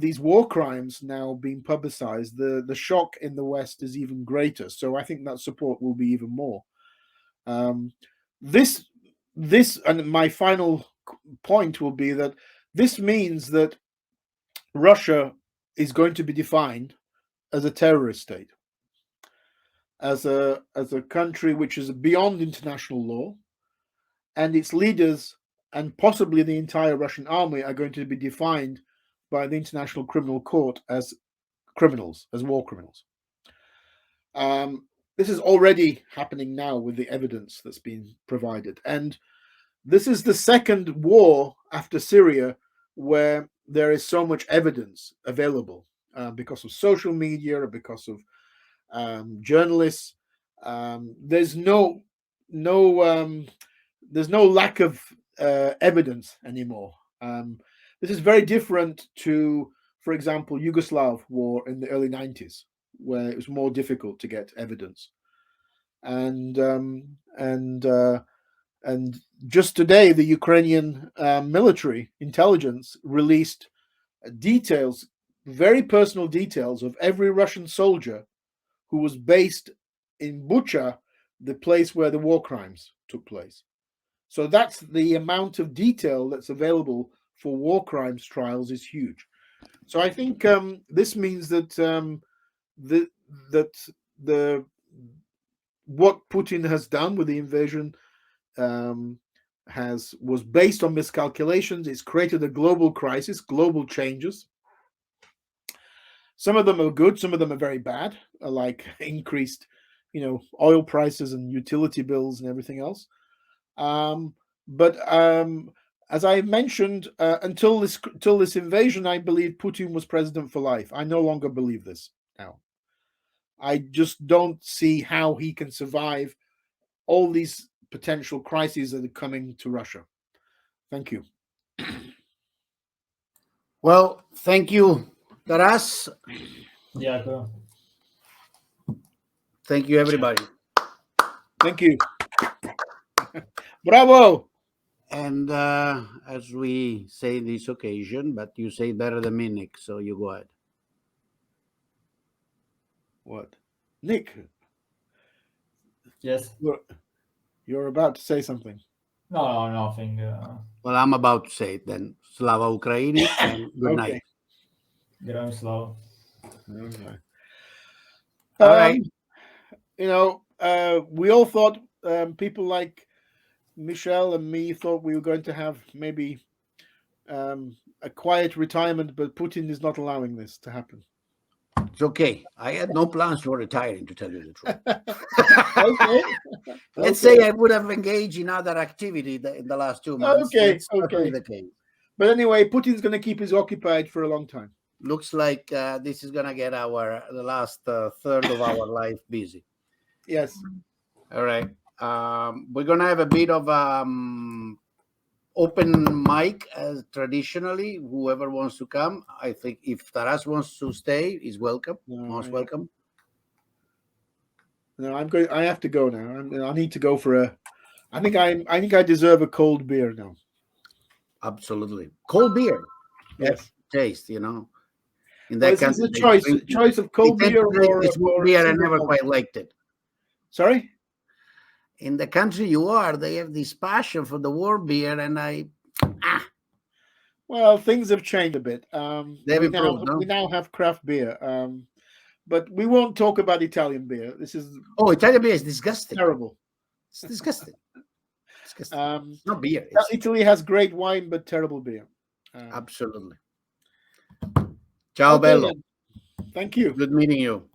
these war crimes now being publicized, the shock in the West is even greater. So I think that support will be even more. This, and my final point will be that this means that Russia is going to be defined as a terrorist state, as a country which is beyond international law, and its leaders and possibly the entire Russian army are going to be defined by the International Criminal Court as criminals, as war criminals. This is already happening now with the evidence that's been provided. And this is the second war after Syria where there is so much evidence available because of social media, because of journalists. There's no lack of evidence anymore. This is very different to, for example, Yugoslav war in the early 90s, where it was more difficult to get evidence. And just today, the Ukrainian military intelligence released details, very personal details, of every Russian soldier who was based in Bucha, the place where the war crimes took place. So that's the amount of detail that's available for war crimes trials is huge. So I think this means that what Putin has done with the invasion was based on miscalculations. It's created a global crisis, global changes. Some of them are good, some of them are very bad, like increased oil prices and utility bills and everything else. But as I mentioned, until this invasion, I believed Putin was president for life. I no longer believe this now. I just don't see how he can survive all these potential crises that are coming to Russia. Thank you. Well, thank you, Taras. Дякую. Thank you, everybody. Thank you. Bravo. And as we say this occasion, but you say better than me, Nick, so you go ahead. What? Nick, Yes. you're about to say something. No, nothing. Well, I'm about to say it then. Slava Ukraini, and good night. Героям слава. Okay. All right. We all thought, people like Michele and me thought we were going to have maybe a quiet retirement, but Putin is not allowing this to happen. It's okay. I had no plans for retiring, to tell you the truth. Okay. Let's say I would have engaged in other activity in the last 2 months. Okay, That's not okay. really the case. But anyway, Putin's going to keep us occupied for a long time. Looks like this is going to get the last third of our life busy. Yes. All right. We're going to have a bit of open mic as traditionally. Whoever wants to come, I think if Taras wants to stay, he's welcome. Most welcome. No, I'm going. I have to go now. I need to go for a. I think I deserve a cold beer now. Absolutely, cold beer. Yes. Taste, In Well, that this country, is a choice of cold beer or beer. I never quite liked it. Sorry. In the country you are, they have this passion for the warm beer, and Well, things have changed a bit. They've improved, no? We now have craft beer. But we won't talk about Italian beer. This is Italian beer is disgusting. terrible. It's disgusting. Disgusting. It's not beer. Italy has great wine, but terrible beer. Absolutely. Ciao, bello. Then. Thank you. Good meeting you.